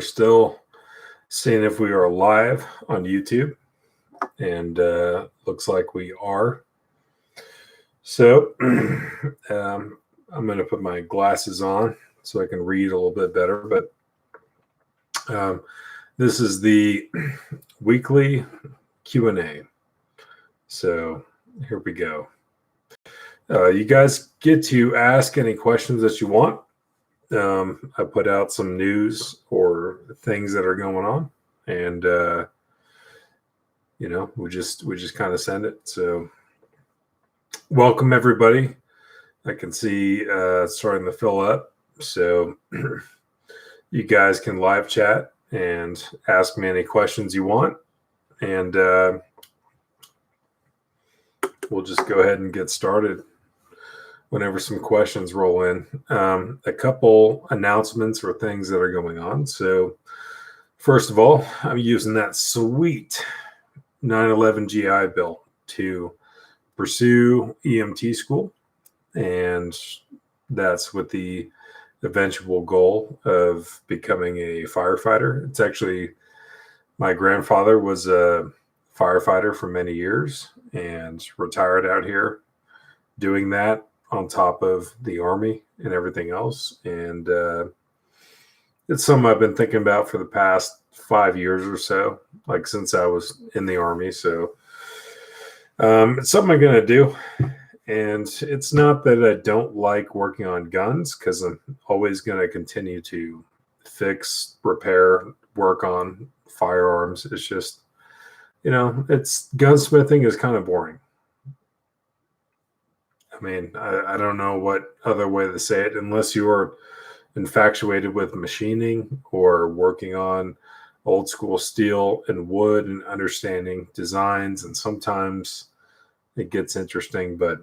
we're still seeing if we are live on YouTube, and looks like we are. So I'm going to put my glasses on so I can read a little bit better. But this is the weekly Q&A. So here we go. You guys get to ask any questions that you want. I put out some news or things that are going on, and we just kind of send it. So welcome everybody. I can see it's starting to fill up, so you guys can live chat and ask me any questions you want, and we'll just go ahead and get started whenever some questions roll in. A couple announcements or things that are going on. So first of all, I'm using that sweet 9/11 GI Bill to pursue EMT school, and that's with the eventual goal of becoming a firefighter. It's actually, my grandfather was a firefighter for many years and retired out here doing that on top of the Army and everything else. And it's something I've been thinking about for the past 5 years or so, like since I was in the Army. So it's something I'm going to do. And it's not that I don't like working on guns, because I'm always going to continue to fix, repair, work on firearms. It's just, it's gunsmithing is kind of boring. I mean, I don't know what other way to say it, unless you are infatuated with machining or working on old school steel and wood and understanding designs. And sometimes it gets interesting, but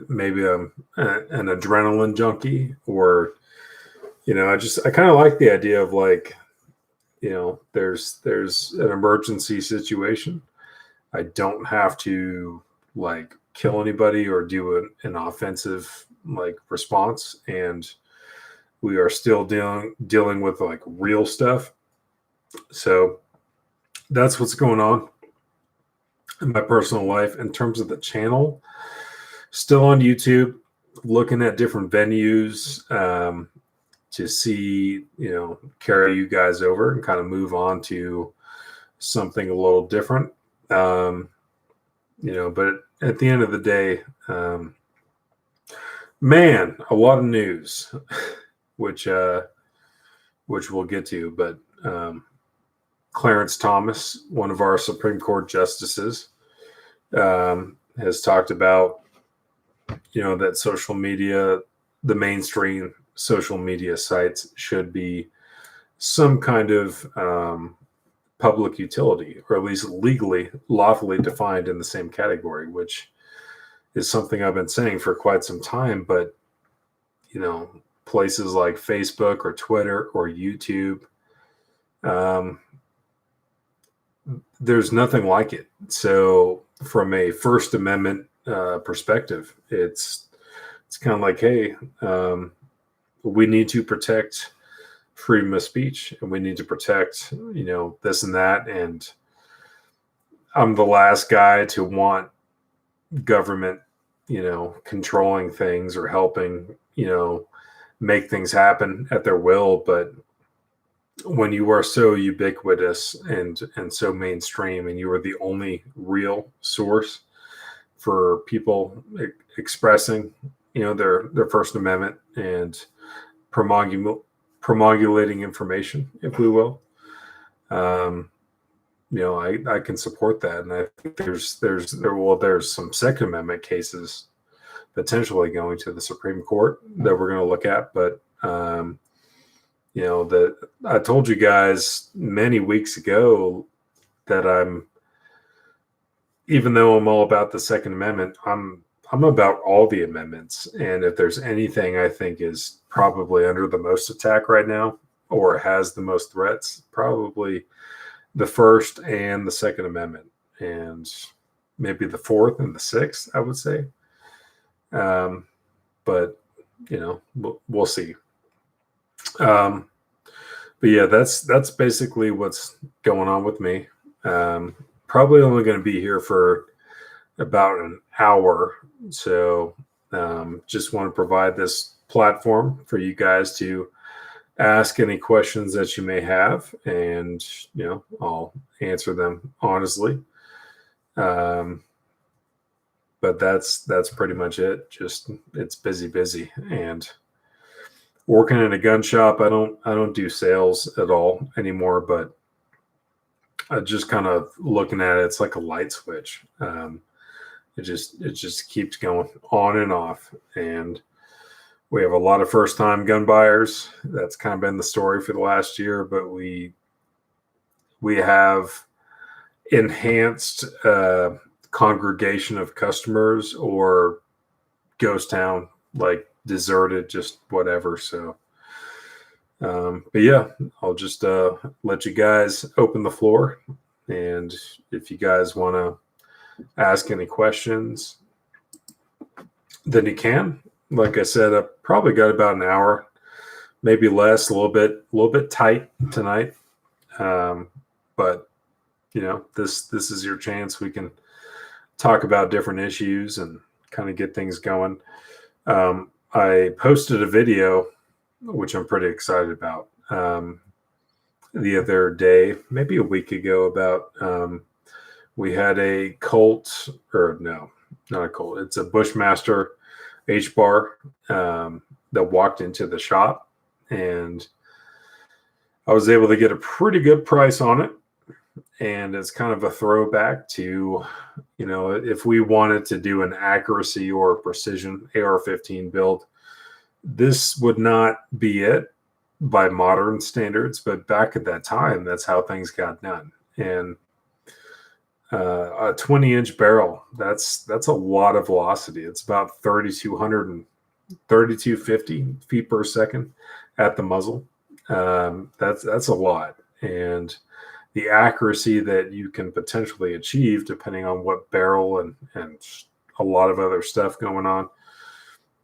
maybe I'm an adrenaline junkie, or, I kind of like the idea of, like, there's an emergency situation. I don't have to like kill anybody or do an offensive like response, and we are still dealing with like real stuff. So that's what's going on in my personal life. In terms of the channel, still on YouTube, looking at different venues to see, carry you guys over and kind of move on to something a little different. But at the end of the day, man, a lot of news, which we'll get to. But Clarence Thomas, one of our Supreme Court justices, has talked about, that social media, the mainstream social media sites, should be some kind of public utility, or at least legally, lawfully defined in the same category, which is something I've been saying for quite some time. But, places like Facebook or Twitter or YouTube, there's nothing like it. So from a First Amendment perspective, it's kind of like, hey, we need to protect freedom of speech, and we need to protect, this and that. And I'm the last guy to want government, controlling things or helping, make things happen at their will. But when you are so ubiquitous and so mainstream, and you are the only real source for people expressing, their First Amendment and promulgating information, if we will, I can support that. And I think there's some Second Amendment cases potentially going to the Supreme Court that we're going to look at. But that I told you guys many weeks ago that even though I'm all about the Second Amendment, I'm about all the amendments. And if there's anything I think is probably under the most attack right now, or has the most threats, probably the First and the Second Amendment, and maybe the Fourth and the Sixth, I would say. But we'll see. Um, but yeah, that's basically what's going on with me. Probably only going to be here for about an hour, so just want to provide this platform for you guys to ask any questions that you may have, and I'll answer them honestly. Um, but that's pretty much it. Just it's busy, and working in a gun shop. I don't do sales at all anymore, but I just kind of looking at it. It's like a light switch. It just keeps going on and off, and we have a lot of first time gun buyers. That's kind of been the story for the last year, but we have enhanced congregation of customers, or ghost town, like deserted, just whatever. So but yeah, I'll just let you guys open the floor, and if you guys want to ask any questions, then you can. Like I said, I probably got about an hour, maybe less, a little bit tight tonight. But this is your chance. We can talk about different issues and kind of get things going. I posted a video, which I'm pretty excited about, the other day, maybe a week ago, about we had a Colt, or no, not a Colt. It's a Bushmaster H bar that walked into the shop, and I was able to get a pretty good price on it. And it's kind of a throwback to, if we wanted to do an accuracy or precision AR-15 build, this would not be it by modern standards, but back at that time, that's how things got done. And a 20-inch barrel, that's a lot of velocity. It's about 3,200 and 3,250 feet per second at the muzzle. That's a lot. And the accuracy that you can potentially achieve, depending on what barrel and a lot of other stuff going on,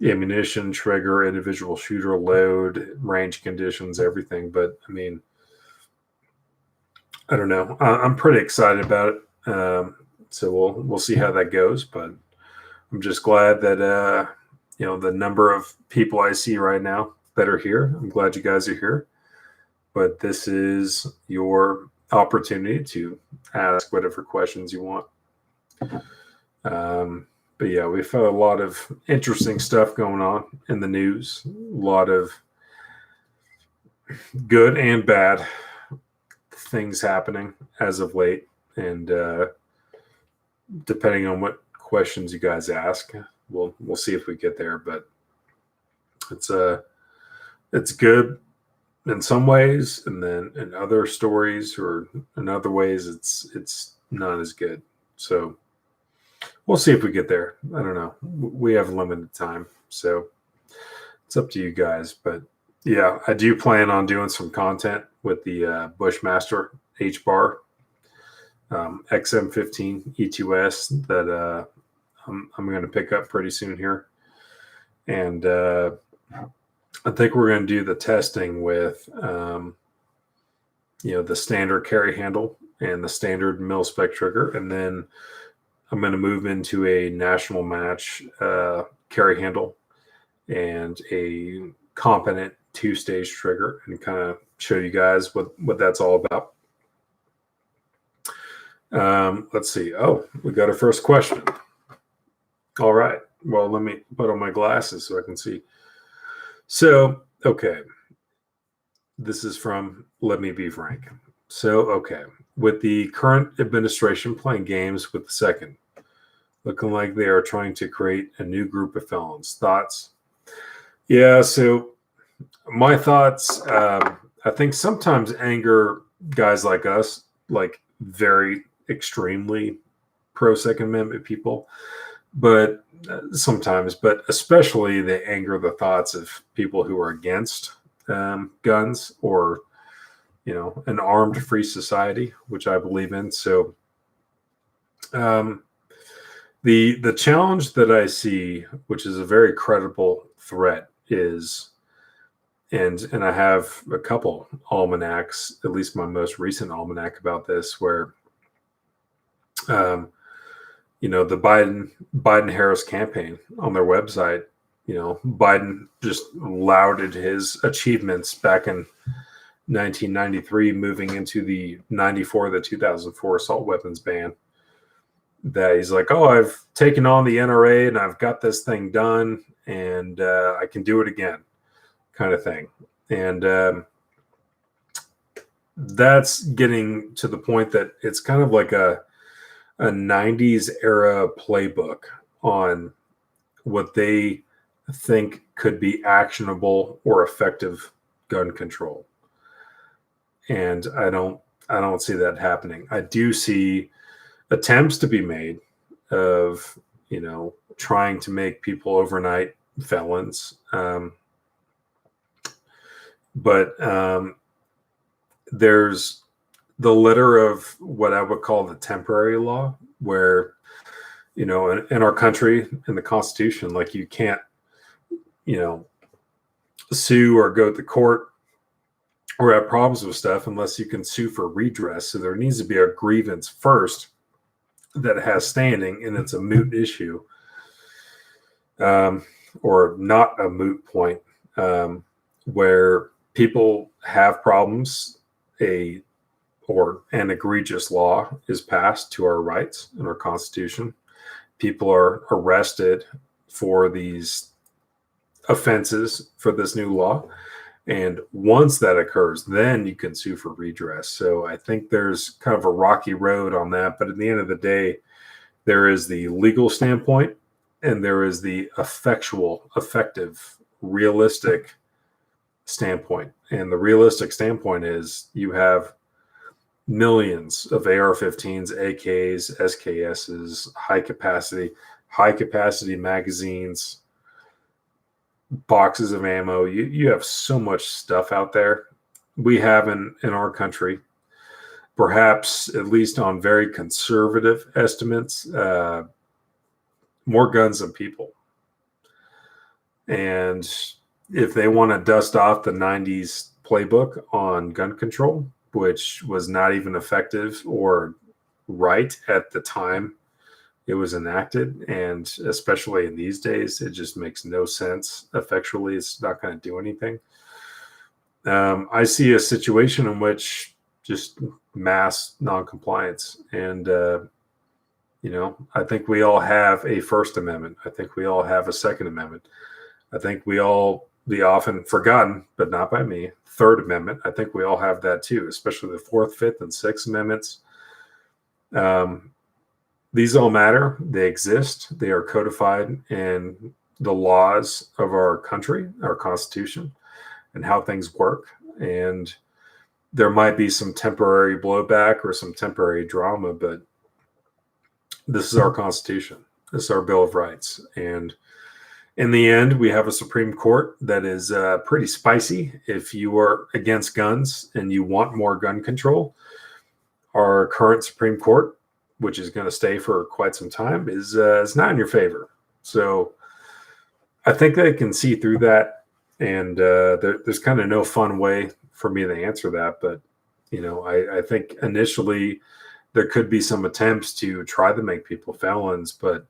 ammunition, trigger, individual shooter load, range conditions, everything. But I mean, I don't know. I'm pretty excited about it. So we'll see how that goes. But I'm just glad that the number of people I see right now that are here. I'm glad you guys are here. But this is your opportunity to ask whatever questions you want. But yeah, we've had a lot of interesting stuff going on in the news, a lot of good and bad things happening as of late. And depending on what questions you guys ask, we'll see if we get there. But it's good in some ways, and then in other stories or in other ways, it's not as good. So we'll see if we get there. I don't know. We have limited time, so it's up to you guys. But yeah, I do plan on doing some content with the Bushmaster H bar XM15 E2S that I'm going to pick up pretty soon here, and I think we're going to do the testing with the standard carry handle and the standard mil spec trigger, and then I'm going to move into a national match carry handle and a competent 2-stage trigger, and kind of show you guys what that's all about. Let's see. Oh, we got our first question. All right. Well, let me put on my glasses so I can see. So, okay. This is from Let Me Be Frank. So, okay. With the current administration playing games with the second, looking like they are trying to create a new group of felons. Thoughts? Yeah, so my thoughts, I think sometimes anger guys like us, like very extremely pro-Second Amendment people, but sometimes, but especially they anger the thoughts of people who are against guns, or an armed free society, which I believe in. So the challenge that I see, which is a very credible threat, is and I have a couple almanacs, at least my most recent almanac about this, where um, the Biden Harris campaign on their website, Biden just lauded his achievements back in 1993, moving into the 2004 assault weapons ban. That he's like, oh, I've taken on the NRA and I've got this thing done, and I can do it again, kind of thing. And that's getting to the point that it's kind of like a 90s era playbook on what they think could be actionable or effective gun control. And I don't see that happening. I do see attempts to be made of, trying to make people overnight felons. But there's the letter of what I would call the temporary law, where, in our country, in the Constitution, like you can't, sue or go to court or have problems with stuff unless you can sue for redress. So there needs to be a grievance first that has standing, and it's a moot issue, or not a moot point, where people have problems, an egregious law is passed to our rights in our Constitution. People are arrested for these offenses for this new law. And once that occurs, then you can sue for redress. So I think there's kind of a rocky road on that. But at the end of the day, there is the legal standpoint and there is the effective, realistic standpoint. And the realistic standpoint is you have millions of AR-15s, AKs, SKSs, high capacity magazines, boxes of ammo. You have so much stuff out there. We have in our country, perhaps at least on very conservative estimates, more guns than people. And if they want to dust off the 90s playbook on gun control, which was not even effective or right at the time it was enacted, and especially in these days, it just makes no sense. Effectually, it's not going to do anything. I see a situation in which just mass noncompliance, and I think we all have a First Amendment. I think we all have a Second Amendment. I think we all, the often forgotten, but not by me, Third Amendment. I think we all have that too, especially the Fourth, Fifth, and Sixth Amendments. These all matter. They exist. They are codified in the laws of our country, our Constitution, and how things work. And there might be some temporary blowback or some temporary drama, but this is our Constitution. This is our Bill of Rights. And in the end, we have a Supreme Court that is pretty spicy. If you are against guns and you want more gun control, our current Supreme Court, which is going to stay for quite some time, is not in your favor. So I think they can see through that, and there's kind of no fun way for me to answer that. But I think initially there could be some attempts to try to make people felons, but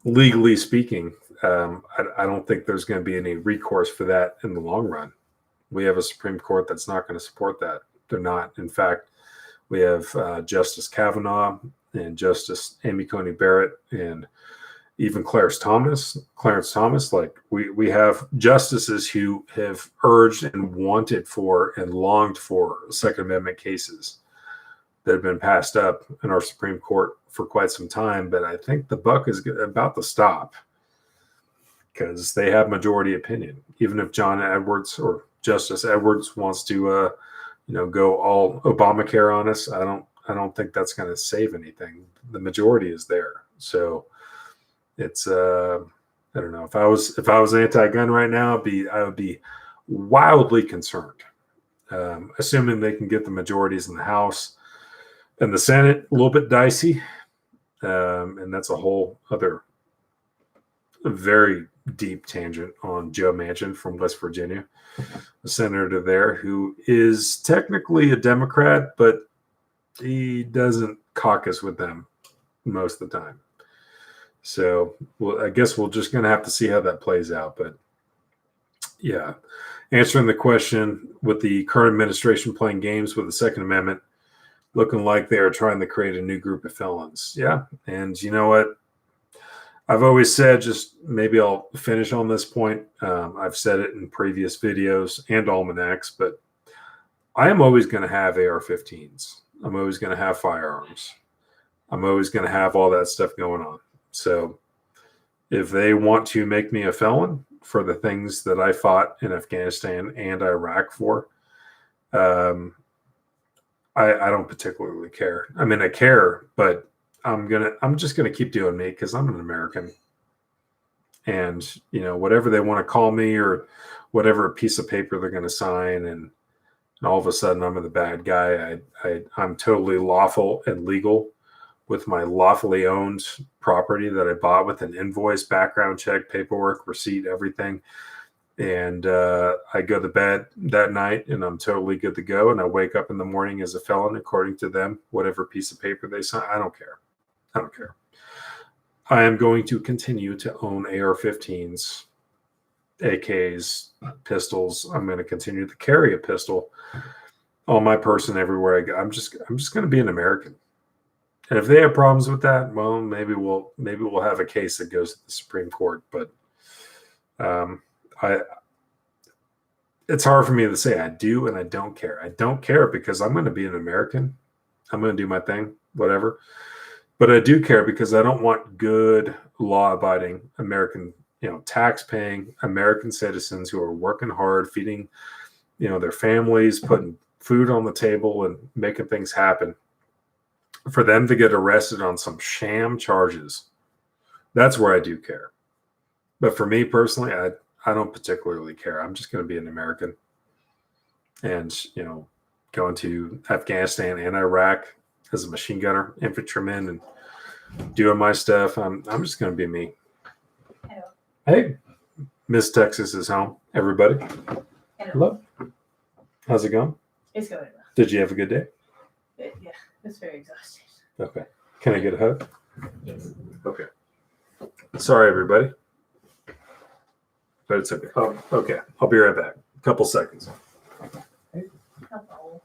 legally speaking, I don't think there's going to be any recourse for that in the long run. We have a Supreme Court that's not going to support that. They're not. In fact, we have Justice Kavanaugh and Justice Amy Coney Barrett and even Clarence Thomas. Like we have justices who have urged and wanted for and longed for Second Amendment cases that have been passed up in our Supreme Court for quite some time. But I think the buck is about to stop because they have majority opinion. Even if John Edwards or Justice Edwards wants to go all Obamacare on us, I don't think that's going to save anything. The majority is there. So it's I don't know. If I was anti-gun right now, I would be wildly concerned. Assuming they can get the majorities in the House and the Senate, a little bit dicey. And that's a whole other a very deep tangent on Joe Manchin from West Virginia, a senator there who is technically a Democrat, but he doesn't caucus with them most of the time. So I guess we're just going to have to see how that plays out. But yeah, answering the question, with the current administration playing games with the Second Amendment, looking like they are trying to create a new group of felons. Yeah. And you know what? I've always said, just maybe I'll finish on this point. I've said it in previous videos and almanacs, but I am always going to have AR-15s. I'm always going to have firearms. I'm always going to have all that stuff going on. So if they want to make me a felon for the things that I fought in Afghanistan and Iraq for, I don't particularly care. I mean, I care, but I'm just gonna keep doing me because I'm an American. And whatever they want to call me or whatever piece of paper they're gonna sign, and all of a sudden I'm the bad guy. I'm totally lawful and legal with my lawfully owned property that I bought with an invoice, background check, paperwork, receipt, everything. And I go to bed that night and I'm totally good to go. And I wake up in the morning as a felon, according to them, whatever piece of paper they sign. I don't care. I don't care. I am going to continue to own AR-15s, AKs, pistols. I'm going to continue to carry a pistol on my person everywhere I go. I'm just going to be an American. And if they have problems with that, well, maybe we'll have a case that goes to the Supreme Court. But it's hard for me to say I do and I don't care. I don't care because I'm going to be an American. I'm going to do my thing, whatever. But I do care because I don't want good, law-abiding American, tax-paying American citizens who are working hard, feeding, their families, putting food on the table and making things happen, for them to get arrested on some sham charges. That's where I do care. But for me personally, I don't particularly care. I'm just going to be an American. And, going to Afghanistan and Iraq as a machine gunner, infantryman, and doing my stuff. I'm just going to be me. Hello. Hey, Miss Texas is home. Everybody. Hello. Hello. How's it going? It's going well. Did you have a good day? Yeah, it's very exhausting. Okay. Can I get a hug? Yes. Okay. Sorry, everybody. But it's okay. Oh, okay. I'll be right back. A couple seconds. Hello.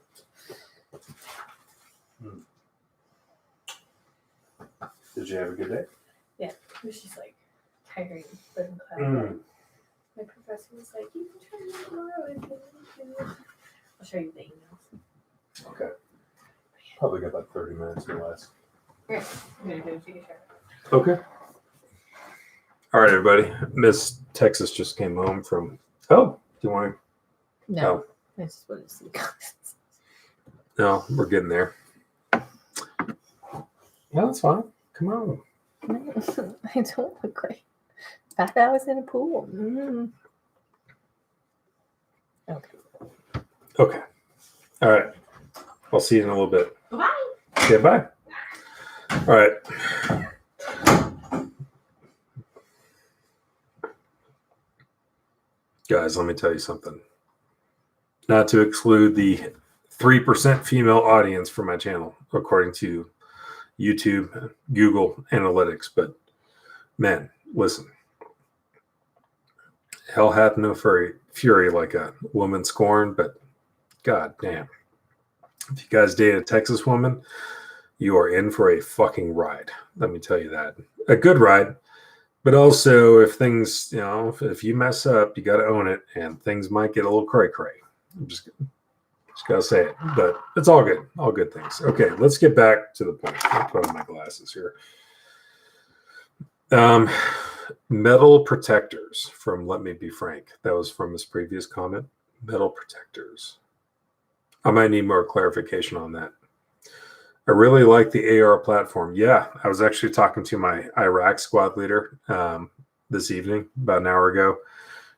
Did you have a good day? Yeah, it was just like tiring, but I'm glad. Mm. My professor was like, "You can try it tomorrow if you want to." I'll show you the emails. Okay. Probably got about 30 minutes or less. Okay, I'm gonna go take a shower. Okay. All right, everybody. Miss Texas just came home from. Oh, do you want to? No, I just want to see the comments. No, we're getting there. No, that's fine. Come on. I don't look great. 5 hours in a pool. Mm. Okay. Okay. All right. I'll see you in a little bit. Bye. Okay, bye. All right. Guys, let me tell you something. Not to exclude the 3% female audience for my channel, according to YouTube, Google Analytics. But, man, listen. Hell hath no fury like a woman scorned, but god damn. If you guys date a Texas woman, you are in for a fucking ride. Let me tell you that. A good ride. But also, if things, if you mess up, you got to own it, and things might get a little cray-cray. I'm just got to say it. But it's all good. All good things. Okay, let's get back to the point. I'll put on my glasses here. Metal protectors from Let Me Be Frank. That was from his previous comment. Metal protectors. I might need more clarification on that. I really like the AR platform. Yeah, I was actually talking to my Iraq squad leader this evening, about an hour ago,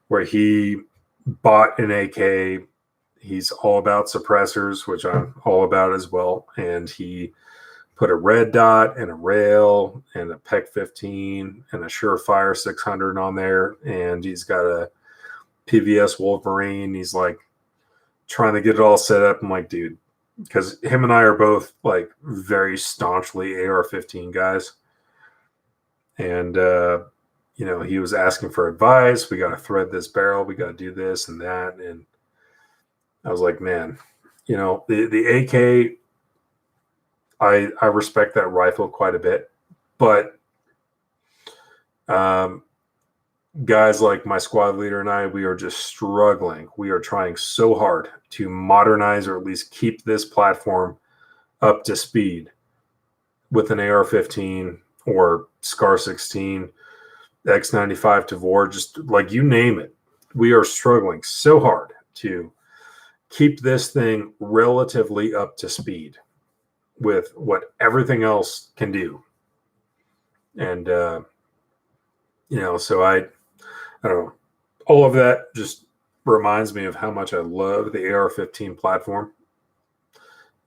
where he bought an AK. He's all about suppressors, which I'm all about as well. And he put a red dot and a rail and a PEC 15 and a Surefire 600 on there. And he's got a PVS Wolverine. He's like trying to get it all set up. I'm like, dude, because him and I are both like very staunchly AR-15 guys. And, he was asking for advice. We got to thread this barrel. We got to do this and that. And I was like, man, the AK, I respect that rifle quite a bit, but guys like my squad leader and I, we are just struggling. We are trying so hard to modernize or at least keep this platform up to speed with an AR-15 or SCAR 16, X95 Tavor, just like you name it. We are struggling so hard to keep this thing relatively up to speed with what everything else can do. And, so I don't know, all of that just reminds me of how much I love the AR-15 platform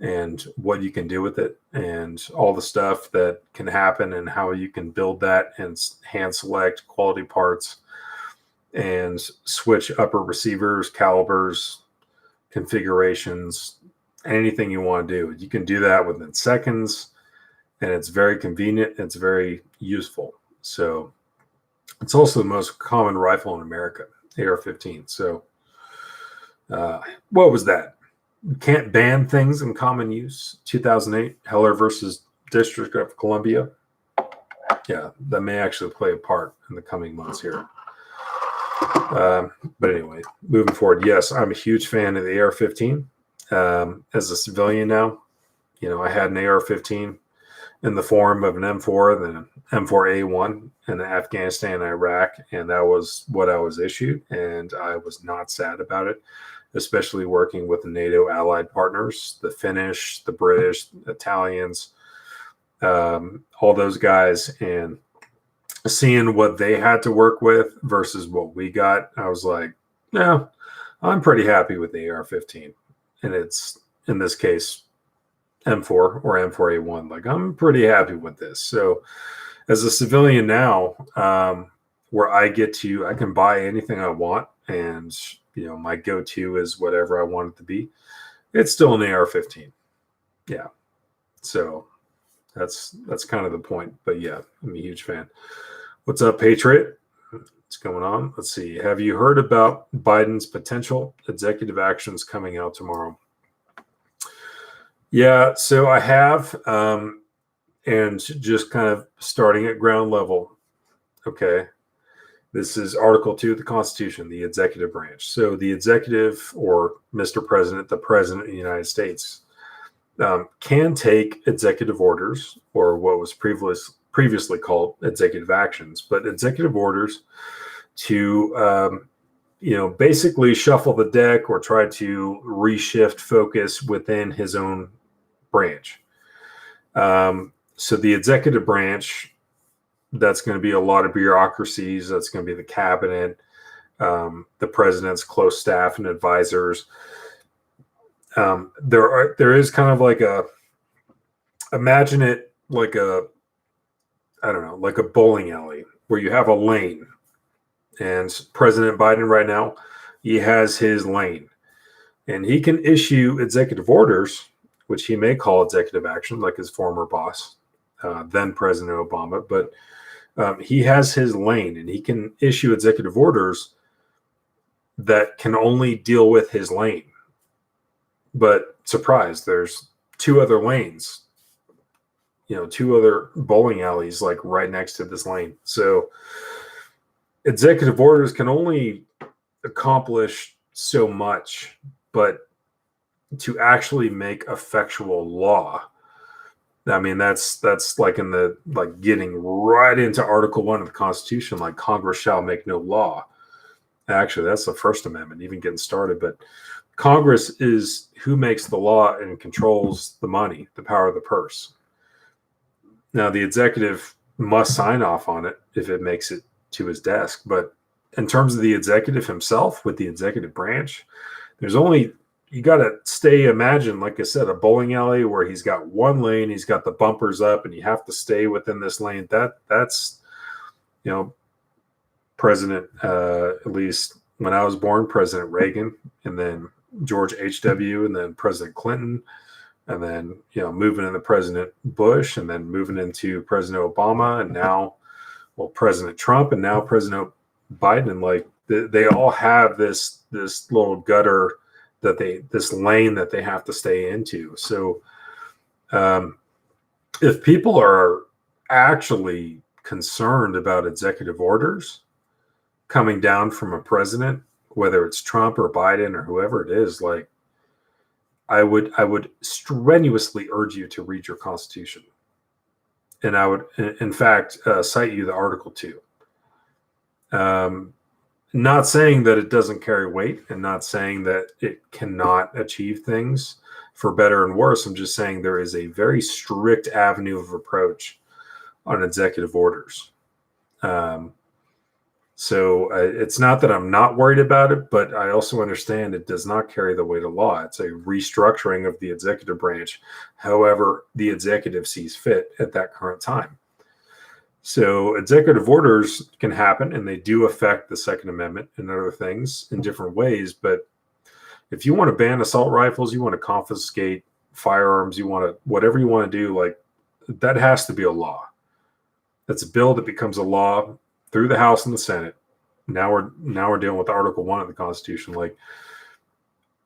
and what you can do with it and all the stuff that can happen and how you can build that and hand select quality parts and switch upper receivers, calibers, configurations, anything you want to do. You can do that within seconds, and it's very convenient. It's very useful. So it's also the most common rifle in America, AR-15. So what was that? Can't ban things in common use. 2008, Heller versus District of Columbia. Yeah, that may actually play a part in the coming months here. But anyway, moving forward, yes, I'm a huge fan of the AR-15. As a civilian now, I had an AR-15 in the form of an M4 and then an M4A1 in Afghanistan and Iraq, and that was what I was issued, and I was not sad about it, especially working with the NATO allied partners, the Finnish, the British, the Italians, all those guys, and seeing what they had to work with versus what we got, I was like, no, I'm pretty happy with the AR-15. And it's, in this case, M4 or M4A1. Like, I'm pretty happy with this. So as a civilian now, where I can buy anything I want, and, my go-to is whatever I want it to be, it's still an AR-15. Yeah. So that's kind of the point. But yeah, I'm a huge fan. What's up, Patriot? What's going on? Let's see. Have you heard about Biden's potential executive actions coming out tomorrow? Yeah, so I have, and just kind of starting at ground level. Okay. This is Article 2 of the Constitution, the executive branch. So the executive, or Mr. President, the President of the United States, can take executive orders, or what was previously called executive actions, but executive orders to, basically shuffle the deck or try to reshift focus within his own branch. So the executive branch, that's going to be a lot of bureaucracies. That's going to be the cabinet, the president's close staff and advisors. There is kind of like imagine it like like a bowling alley where you have a lane, and President Biden right now, he has his lane, and he can issue executive orders, which he may call executive action, like his former boss, then President Obama. But he has his lane, and he can issue executive orders that can only deal with his lane. But surprise, there's two other lanes, two other bowling alleys like right next to this lane. So executive orders can only accomplish so much, but to actually make effectual law, I mean, that's like getting right into Article 1 of the Constitution, like Congress shall make no law. Actually, that's the First Amendment, even getting started. But Congress is who makes the law and controls the money, the power of the purse. Now, the executive must sign off on it if it makes it to his desk. But in terms of the executive himself with the executive branch, there's only you got to imagine, like I said, a bowling alley where he's got one lane, he's got the bumpers up, and you have to stay within this lane. That's, President, at least when I was born, President Reagan, and then George H.W., and then President Clinton, and then, moving into President Bush, and then moving into President Obama, and now, President Trump, and now President Biden. And like, they all have this little gutter this lane that they have to stay into. So if people are actually concerned about executive orders coming down from a president, whether it's Trump or Biden or whoever it is, like, I would strenuously urge you to read your Constitution. And I would, in fact, cite you the Article 2. Not saying that it doesn't carry weight, and not saying that it cannot achieve things for better and worse. I'm just saying there is a very strict avenue of approach on executive orders. So it's not that I'm not worried about it, but I also understand it does not carry the weight of law. It's a restructuring of the executive branch, however the executive sees fit at that current time. So executive orders can happen, and they do affect the Second Amendment and other things in different ways. But if you want to ban assault rifles, you want to confiscate firearms, you want to, whatever you want to do, like, that has to be a law. That's a bill that becomes a law through the House and the Senate. Now we're dealing with Article 1 of the Constitution. Like,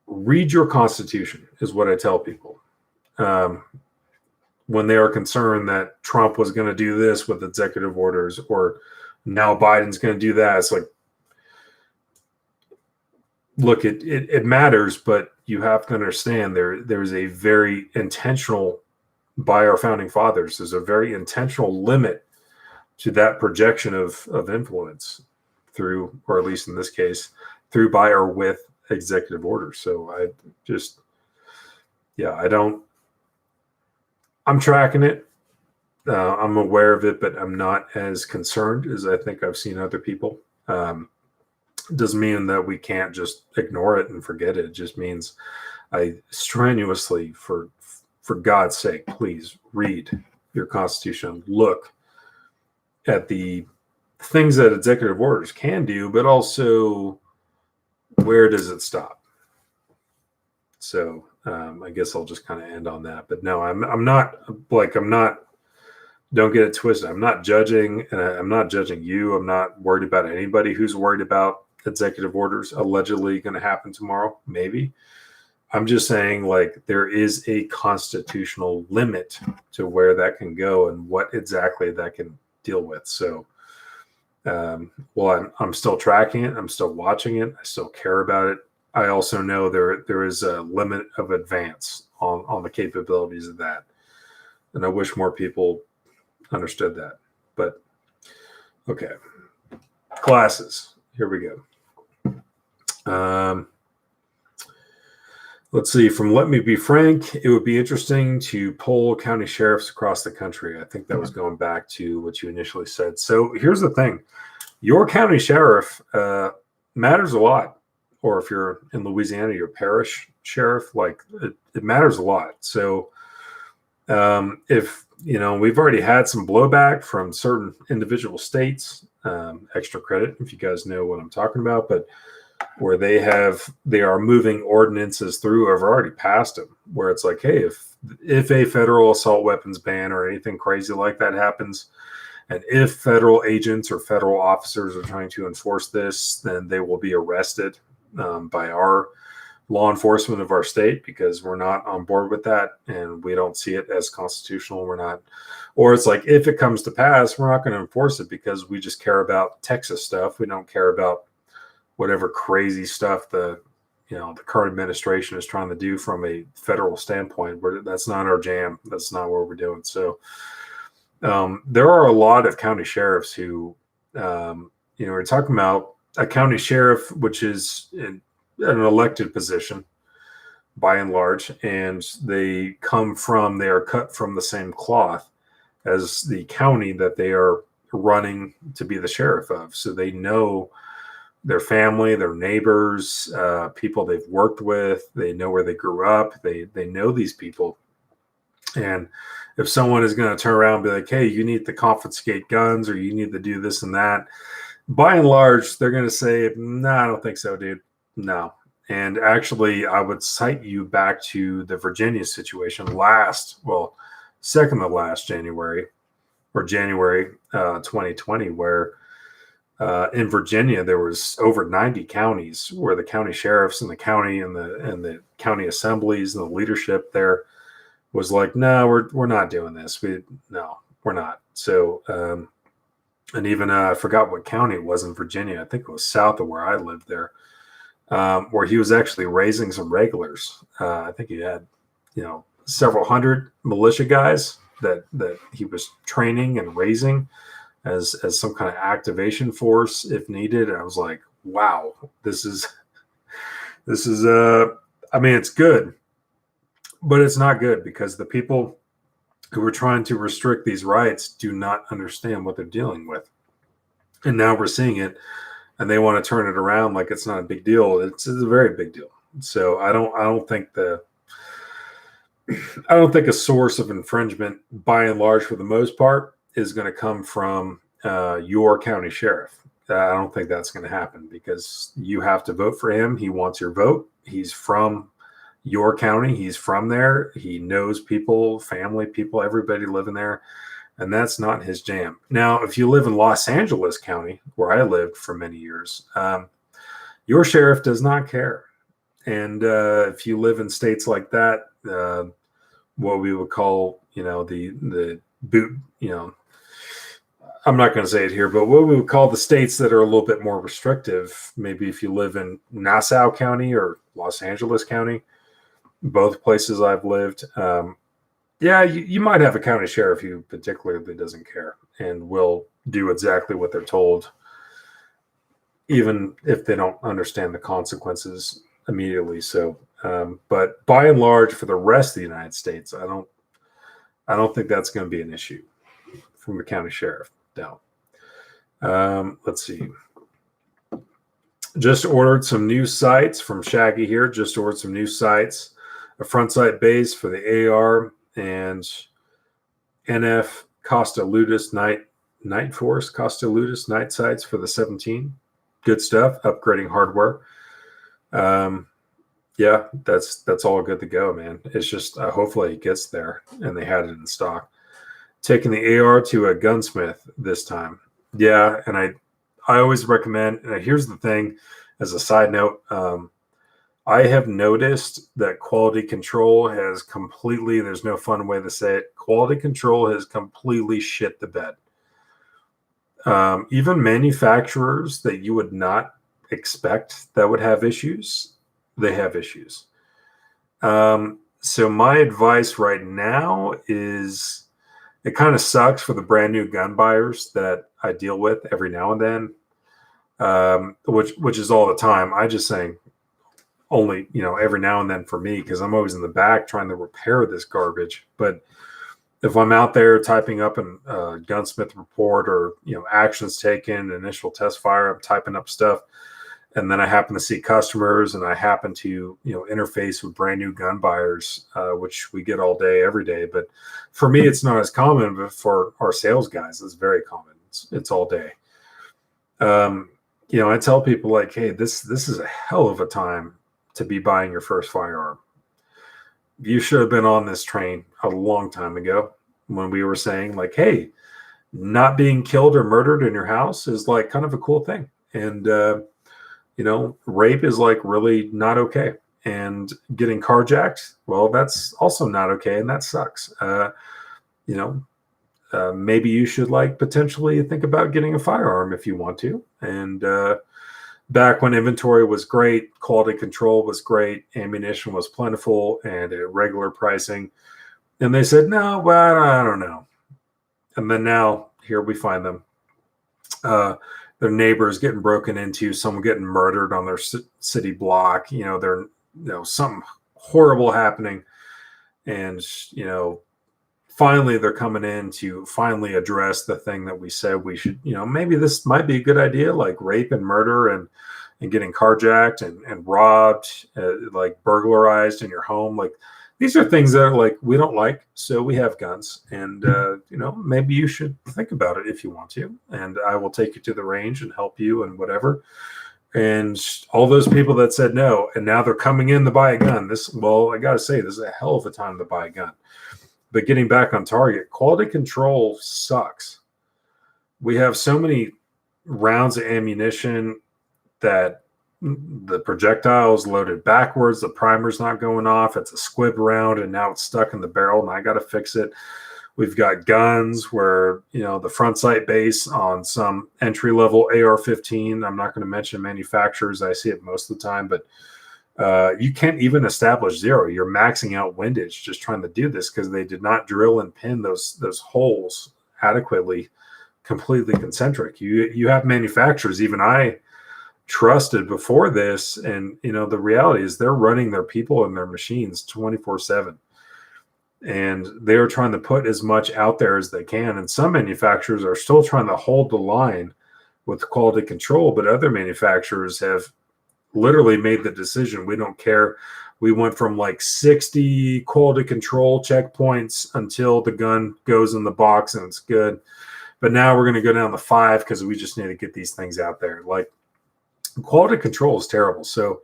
read your Constitution is what I tell people. When they are concerned that Trump was going to do this with executive orders, or now Biden's going to do that, it's like, look, it matters, but you have to understand there's a very intentional, by our founding fathers, there's a very intentional limit to that projection of influence through, or at least in this case, through, by, or with executive orders. So I'm tracking it. I'm aware of it, but I'm not as concerned as I think I've seen other people. Doesn't mean that we can't just ignore it and forget it. It just means I strenuously, for God's sake, please read your Constitution. Look at the things that executive orders can do, but also, where does it stop? So I guess I'll just kind of end on that. But no, I'm not, don't get it twisted. I'm not judging, and I'm not judging you. I'm not worried about anybody who's worried about executive orders allegedly going to happen tomorrow. Maybe. I'm just saying, like, there is a constitutional limit to where that can go and what exactly that can deal with. So, I'm still tracking it. I'm still watching it. I still care about it. I also know there is a limit of advance on the capabilities of that. And I wish more people understood that. But, okay. Classes. Here we go. Let's see. From Let Me Be Frank, it would be interesting to poll county sheriffs across the country. I think that was going back to what you initially said. So here's the thing. Your county sheriff matters a lot. Or if you're in Louisiana, your parish sheriff, like, it matters a lot. So if, we've already had some blowback from certain individual states, extra credit if you guys know what I'm talking about, but where they are moving ordinances through, or have already passed them, where it's like, hey, if a federal assault weapons ban or anything crazy like that happens, and if federal agents or federal officers are trying to enforce this, then they will be arrested by our law enforcement of our state, because we're not on board with that and we don't see it as constitutional. We're not, or it's like, if it comes to pass, we're not going to enforce it because we just care about Texas stuff. We don't care about whatever crazy stuff the current administration is trying to do from a federal standpoint. That's not our jam. That's not what we're doing. So there are a lot of county sheriffs who, we're talking about a county sheriff, which is an elected position by and large, and they are cut from the same cloth as the county that they are running to be the sheriff of. So they know their family, their neighbors, people they've worked with. They know where they grew up. They know these people. And if someone is going to turn around and be like, hey, you need to confiscate guns or you need to do this and that, by and large, they're going to say, no, I don't think so, dude. No. And actually, I would cite you back to the Virginia situation second to last January 2020, where in Virginia, there was over 90 counties where the county sheriffs and the county and the county assemblies and the leadership there was like, no, we're not doing this. We're not. So, and even I forgot what county it was in Virginia. I think it was south of where I lived there, where he was actually raising some regulars. I think he had, several hundred militia guys that he was training and raising as some kind of activation force if needed. And I was like, wow, this is I mean, it's good, but it's not good because the people who are trying to restrict these rights do not understand what they're dealing with. And now we're seeing it, and they want to turn it around like it's not a big deal. It's a very big deal. So I don't think a source of infringement, by and large, for the most part, is going to come from your county sheriff. I don't think that's going to happen because you have to vote for him. He wants your vote. He's from your county. He's from there. He knows people, family, people, everybody living there. And that's not his jam. Now, if you live in Los Angeles County, where I lived for many years, your sheriff does not care. And if you live in states like that, what we would call, the boot, I'm not going to say it here, but what we would call the states that are a little bit more restrictive, maybe if you live in Nassau County or Los Angeles County, both places I've lived, you might have a county sheriff who particularly doesn't care and will do exactly what they're told, even if they don't understand the consequences immediately. So, but by and large, for the rest of the United States, I don't think that's going to be an issue from the county sheriff. No. Let's see. Just ordered some new sights from Shaggy here. Just ordered some new sights, a front sight base for the AR and NF Costa Ludus Night Force Costa Ludus night sights for the 17. Good stuff. Upgrading hardware. Yeah, that's all good to go, man. It's just hopefully it gets there and they had it in stock. Taking the AR to a gunsmith this time. Yeah, and I always recommend. Here's the thing, as a side note, I have noticed that quality control has completely. There's no fun way to say it. Quality control has completely shit the bed. Even manufacturers that you would not expect that would have issues, they have issues. So my advice right now is, it kind of sucks for the brand new gun buyers that I deal with every now and then, which is all the time. I just saying only, every now and then for me, because I'm always in the back trying to repair this garbage. But if I'm out there typing up a gunsmith report or, actions taken, initial test fire, I'm typing up stuff. And then I happen to see customers and I happen to, interface with brand new gun buyers, which we get all day, every day. But for me, it's not as common, but for our sales guys, it's very common. It's all day. I tell people like, hey, this is a hell of a time to be buying your first firearm. You should have been on this train a long time ago when we were saying like, hey, not being killed or murdered in your house is like kind of a cool thing. And, rape is like really not okay. And getting carjacked, well, that's also not okay. And that sucks. Maybe you should like potentially think about getting a firearm if you want to. And back when inventory was great, quality control was great, ammunition was plentiful and at regular pricing. And they said, no, well, I don't know. And then now here we find them. Their neighbors getting broken into, someone getting murdered on their city block. Something horrible happening. And, finally they're coming in to finally address the thing that we said we should, maybe this might be a good idea, like rape and murder and getting carjacked and robbed, like burglarized in your home. Like these are things that are like, we don't like, so we have guns. And, maybe you should think about it if you want to. And I will take you to the range and help you and whatever. And all those people that said no, and now they're coming in to buy a gun. I got to say, this is a hell of a time to buy a gun. But getting back on target, quality control sucks. We have so many rounds of ammunition that the projectile is loaded backwards. The primer's not going off. It's a squib round, and now it's stuck in the barrel, and I got to fix it. We've got guns where, the front sight base on some entry-level AR-15, I'm not going to mention manufacturers. I see it most of the time, but you can't even establish zero. You're maxing out windage just trying to do this because they did not drill and pin those holes adequately, completely concentric. You have manufacturers, even I trusted before this, and the reality is they're running their people and their machines 24/7, and they're trying to put as much out there as they can. And some manufacturers are still trying to hold the line with quality control, but other manufacturers have literally made the decision, we don't care. We went from like 60 quality control checkpoints until the gun goes in the box and it's good. But now we're going to go down to 5 because we just need to get these things out there. Like, quality control is terrible. So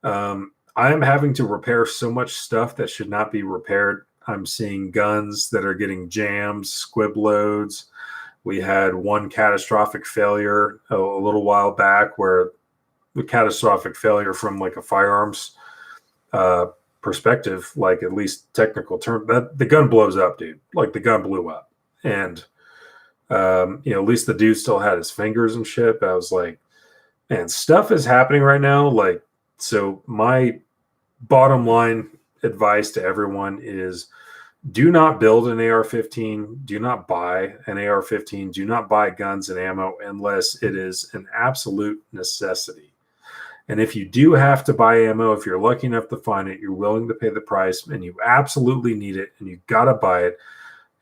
I am having to repair so much stuff that should not be repaired. I'm seeing guns that are getting jams, squib loads. We had one catastrophic failure a little while back where the catastrophic failure from like a firearms perspective, like at least technical term, that the gun blows up, dude. Like the gun blew up. And, at least the dude still had his fingers and shit. But I was like, man, stuff is happening right now. Like, so my bottom line advice to everyone is do not build an AR-15. Do not buy an AR-15. Do not buy guns and ammo unless it is an absolute necessity. And if you do have to buy ammo, if you're lucky enough to find it, you're willing to pay the price and you absolutely need it and you got to buy it,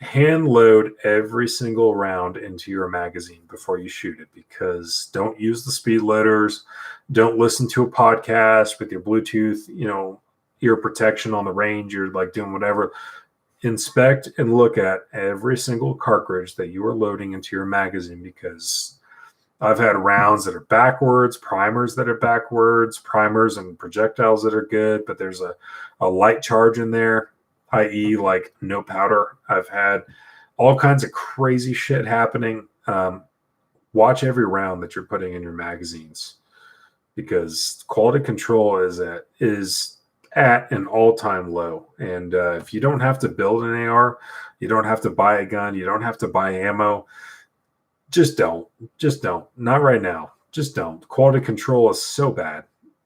hand load every single round into your magazine before you shoot it, because don't use the speed loaders. Don't listen to a podcast with your Bluetooth, ear protection on the range. You're like doing whatever. Inspect and look at every single cartridge that you are loading into your magazine, because I've had rounds that are backwards, primers that are backwards, primers and projectiles that are good, but there's a light charge in there, i.e. like no powder. I've had all kinds of crazy shit happening. Watch every round that you're putting in your magazines, because quality control is at an all-time low. And if you don't have to build an AR, you don't have to buy a gun, you don't have to buy ammo, just don't. Not right now. Just don't. Quality control is so bad.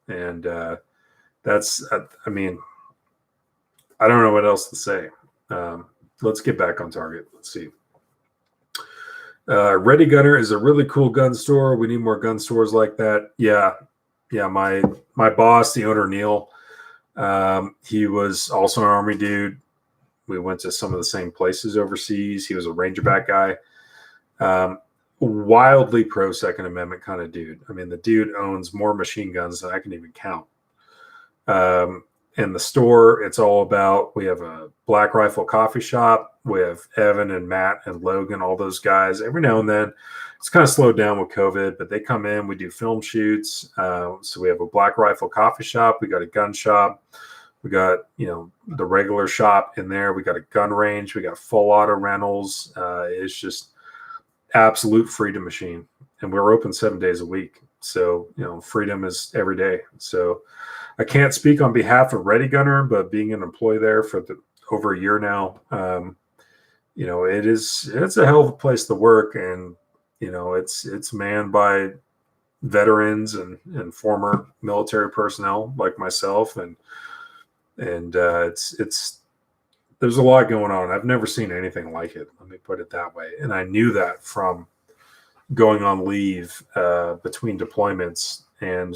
And that's, I mean, I don't know what else to say. Let's get back on target. Let's see. Ready Gunner is a really cool gun store. We need more gun stores like that. Yeah. My boss, the owner, Neil, he was also an Army dude. We went to some of the same places overseas. He was a Rangerback guy. Wildly pro Second Amendment kind of dude. I mean, the dude owns more machine guns than I can even count. In the store, it's all about, we have a Black Rifle coffee shop. We have Evan and Matt and Logan, all those guys. Every now and then, it's kind of slowed down with COVID, but they come in, we do film shoots. So we have a Black Rifle coffee shop. We got a gun shop. We got, the regular shop in there. We got a gun range. We got full auto rentals. It's just absolute freedom machine. And we're open 7 days a week. So, freedom is every day. So I can't speak on behalf of Ready Gunner, but being an employee there for over a year now, it's a hell of a place to work. And, it's manned by veterans and former military personnel like myself. And it's there's a lot going on. I've never seen anything like it. Let me put it that way. And I knew that from going on leave between deployments. And,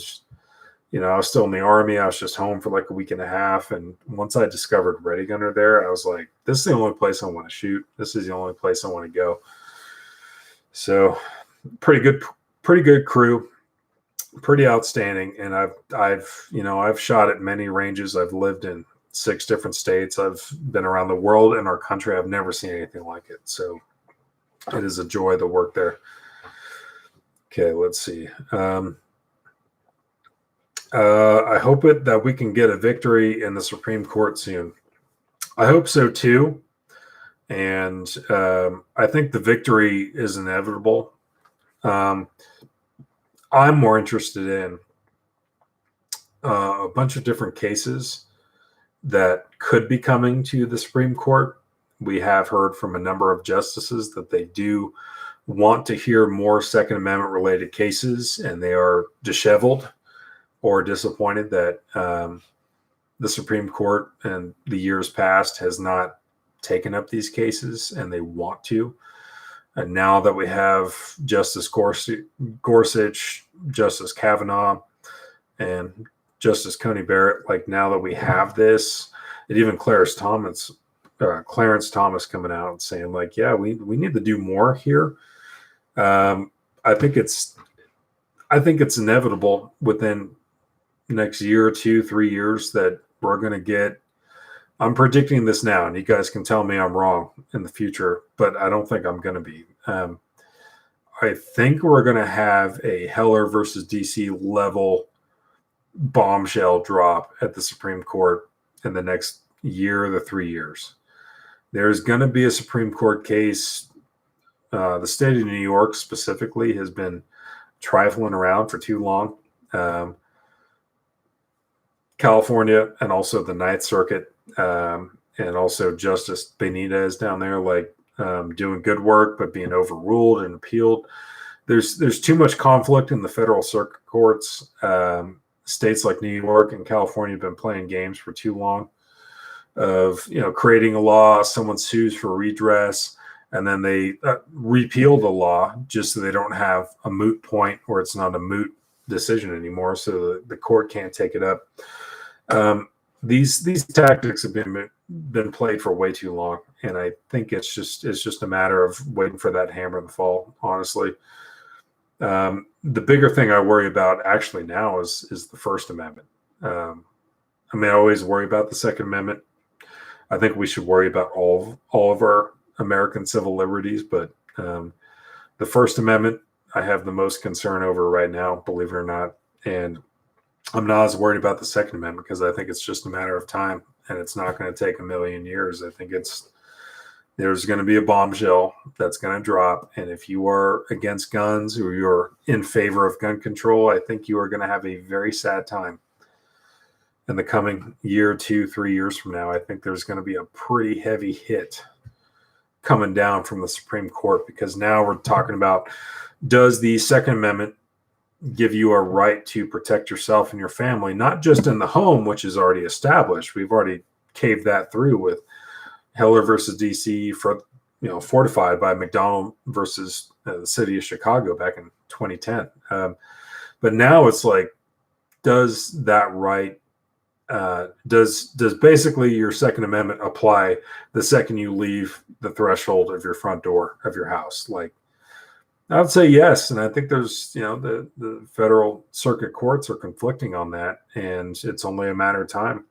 I was still in the Army. I was just home for like a week and a half. And once I discovered Ready Gunner there, I was like, this is the only place I want to shoot. This is the only place I want to go. So pretty good crew, pretty outstanding. And I've shot at many ranges. I've lived in 6 different states. I've been around the world. In our country, I've never seen anything like it. So it is a joy to work there. Okay, let's see. I hope that we can get a victory in the Supreme Court soon. I hope so too. And I think the victory is inevitable. I'm more interested in a bunch of different cases that could be coming to the Supreme Court. We have heard from a number of justices that they do want to hear more Second Amendment related cases, and they are disheveled or disappointed that the Supreme Court in the years past has not taken up these cases, and they want to. And now that we have Justice Gorsuch, Justice Kavanaugh, and Justice Coney Barrett, like now that we have this, and even Clarence Thomas coming out and saying like, yeah, we need to do more here. I think it's inevitable within the next year or 2, 3 years that we're going to get. I'm predicting this now, and you guys can tell me I'm wrong in the future, but I don't think I'm going to be. I think we're going to have a Heller versus DC level bombshell drop at the Supreme Court in the next year to 3 years. There's going to be a Supreme Court case. The state of New York specifically has been trifling around for too long. California and also the Ninth Circuit, and also Justice Benitez down there, like doing good work but being overruled and appealed. There's too much conflict in the federal circuit courts. States like New York and California have been playing games for too long of creating a law, someone sues for redress, and then they repeal the law just so they don't have a moot point, or it's not a moot decision anymore, so the court can't take it up. These tactics have been played for way too long, and I think it's just a matter of waiting for that hammer to fall. Honestly, the bigger thing I worry about actually now is the First Amendment. I always worry about the Second Amendment. I think we should worry about all of our American civil liberties, but the First Amendment I have the most concern over right now, believe it or not, and I'm not as worried about the Second Amendment because I think it's just a matter of time, and it's not going to take a million years. I think there's going to be a bombshell that's going to drop, and if you are against guns or you're in favor of gun control, I think you are going to have a very sad time in the coming year, 2, 3 years from now. I think there's going to be a pretty heavy hit coming down from the Supreme Court, because now we're talking about, does the Second Amendment give you a right to protect yourself and your family, not just in the home, which is already established. We've already caved that through with Heller versus DC, fortified by McDonald versus the city of Chicago back in 2010. But now it's like, does that right, does basically your Second Amendment apply the second you leave the threshold of your front door of your house? Like, I would say yes, and I think there's, the federal circuit courts are conflicting on that, and it's only a matter of time.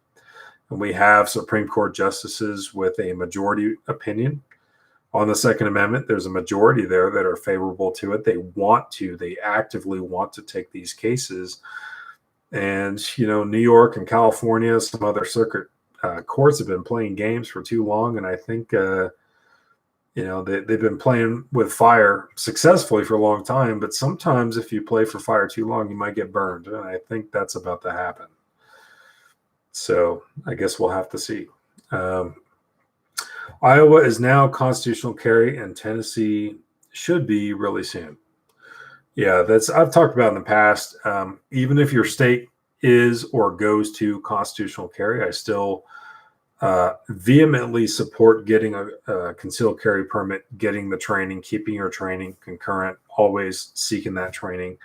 And we have Supreme Court justices with a majority opinion on the Second Amendment. There's a majority there that are favorable to it. They actively want to take these cases. And, New York and California, some other circuit courts have been playing games for too long, and I think they've been playing with fire successfully for a long time, but sometimes if you play for fire too long, you might get burned. And I think that's about to happen. So I guess we'll have to see. Iowa is now constitutional carry, and Tennessee should be really soon. Yeah, I've talked about in the past. Even if your state is or goes to constitutional carry, I still vehemently support getting a concealed carry permit, getting the training, keeping your training concurrent, always seeking that training.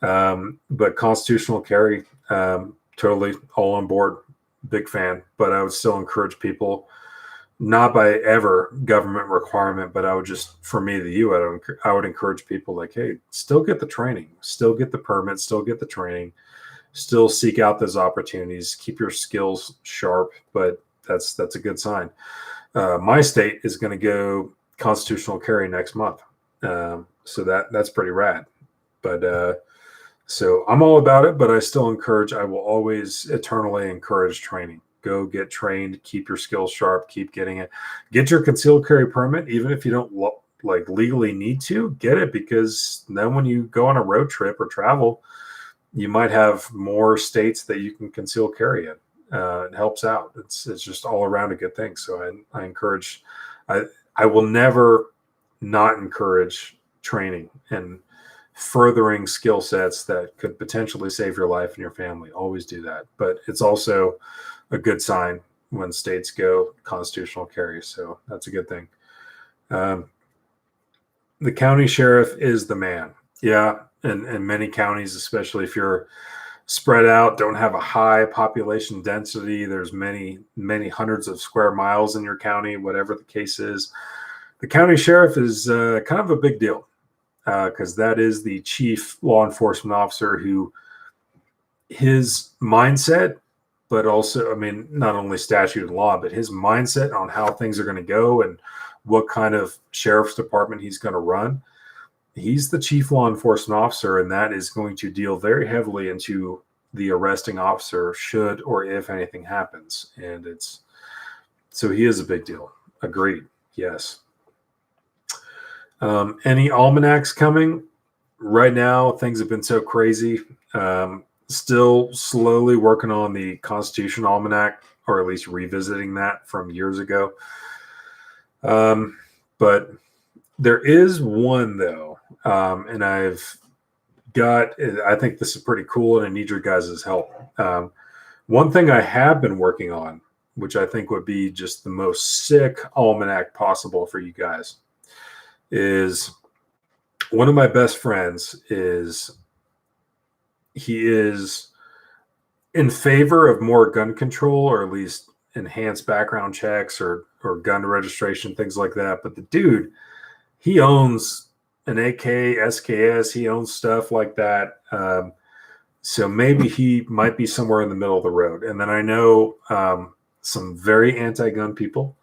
But constitutional carry, Totally all on board, big fan. But I would still encourage people, not by ever government requirement, but I would just, for me, I would encourage people like, hey, still get the training, still get the permit, still get the training, still seek out those opportunities, keep your skills sharp. But that's a good sign. My state is going to go constitutional carry next month. So that's pretty rad. But so I'm all about it, but I will always eternally encourage training. Go get trained, keep your skills sharp, keep getting it. Get your concealed carry permit, even if you don't like legally need to, get it, because then when you go on a road trip or travel, you might have more states that you can conceal carry in. It helps out. It's just all around a good thing. So I encourage, I will never not encourage training and furthering skill sets that could potentially save your life and your family. Always do that. But it's also a good sign when states go constitutional carry. So that's a good thing. The county sheriff is the man. Yeah. And many counties, especially if you're spread out, don't have a high population density. There's many, many hundreds of square miles in your county, whatever the case is. The county sheriff is kind of a big deal because that is the chief law enforcement officer who his mindset, but also, I mean, not only statute and law, but his mindset on how things are going to go and what kind of sheriff's department he's going to run. He's the chief law enforcement officer, and that is going to deal very heavily into the arresting officer should or if anything happens. And so he is a big deal. Agreed. Yes. Any almanacs coming? Right now, things have been so crazy. Still slowly working on the Constitution Almanac, or at least revisiting that from years ago. But there is one, though, and I think this is pretty cool, and I need your guys' help. One thing I have been working on, which I think would be just the most sick almanac possible for you guys, is one of my best friends he is in favor of more gun control, or at least enhanced background checks or gun registration, things like that. But the dude, he owns an AK, SKS, he owns stuff like that. So maybe he might be somewhere in the middle of the road. And then I know some very anti-gun people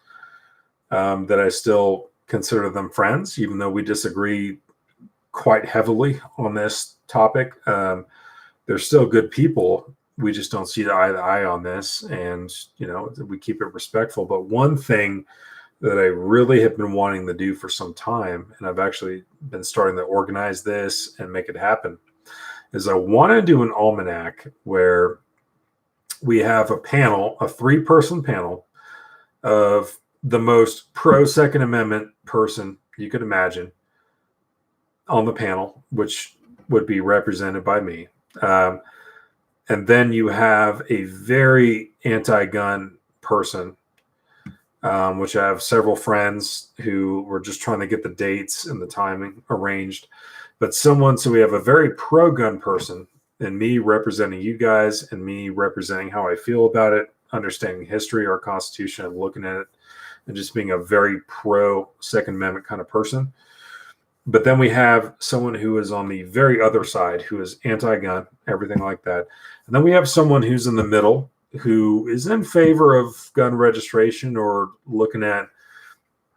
that I still consider them friends, even though we disagree quite heavily on this topic. They're still good people. We just don't see eye to eye on this, and we keep it respectful. But one thing that I really have been wanting to do for some time, and I've actually been starting to organize this and make it happen, is I want to do an almanac where we have a panel, a 3-person panel of the most pro Second Amendment person you could imagine on the panel, which would be represented by me. And then you have a very anti-gun person, which I have several friends who were just trying to get the dates and the timing arranged. But so we have a very pro-gun person, and me representing you guys, and me representing how I feel about it, understanding history, our Constitution, and looking at it, and just being a very pro Second Amendment kind of person. But then we have someone who is on the very other side, who is anti-gun, everything like that. And then we have someone who's in the middle, who is in favor of gun registration or looking at,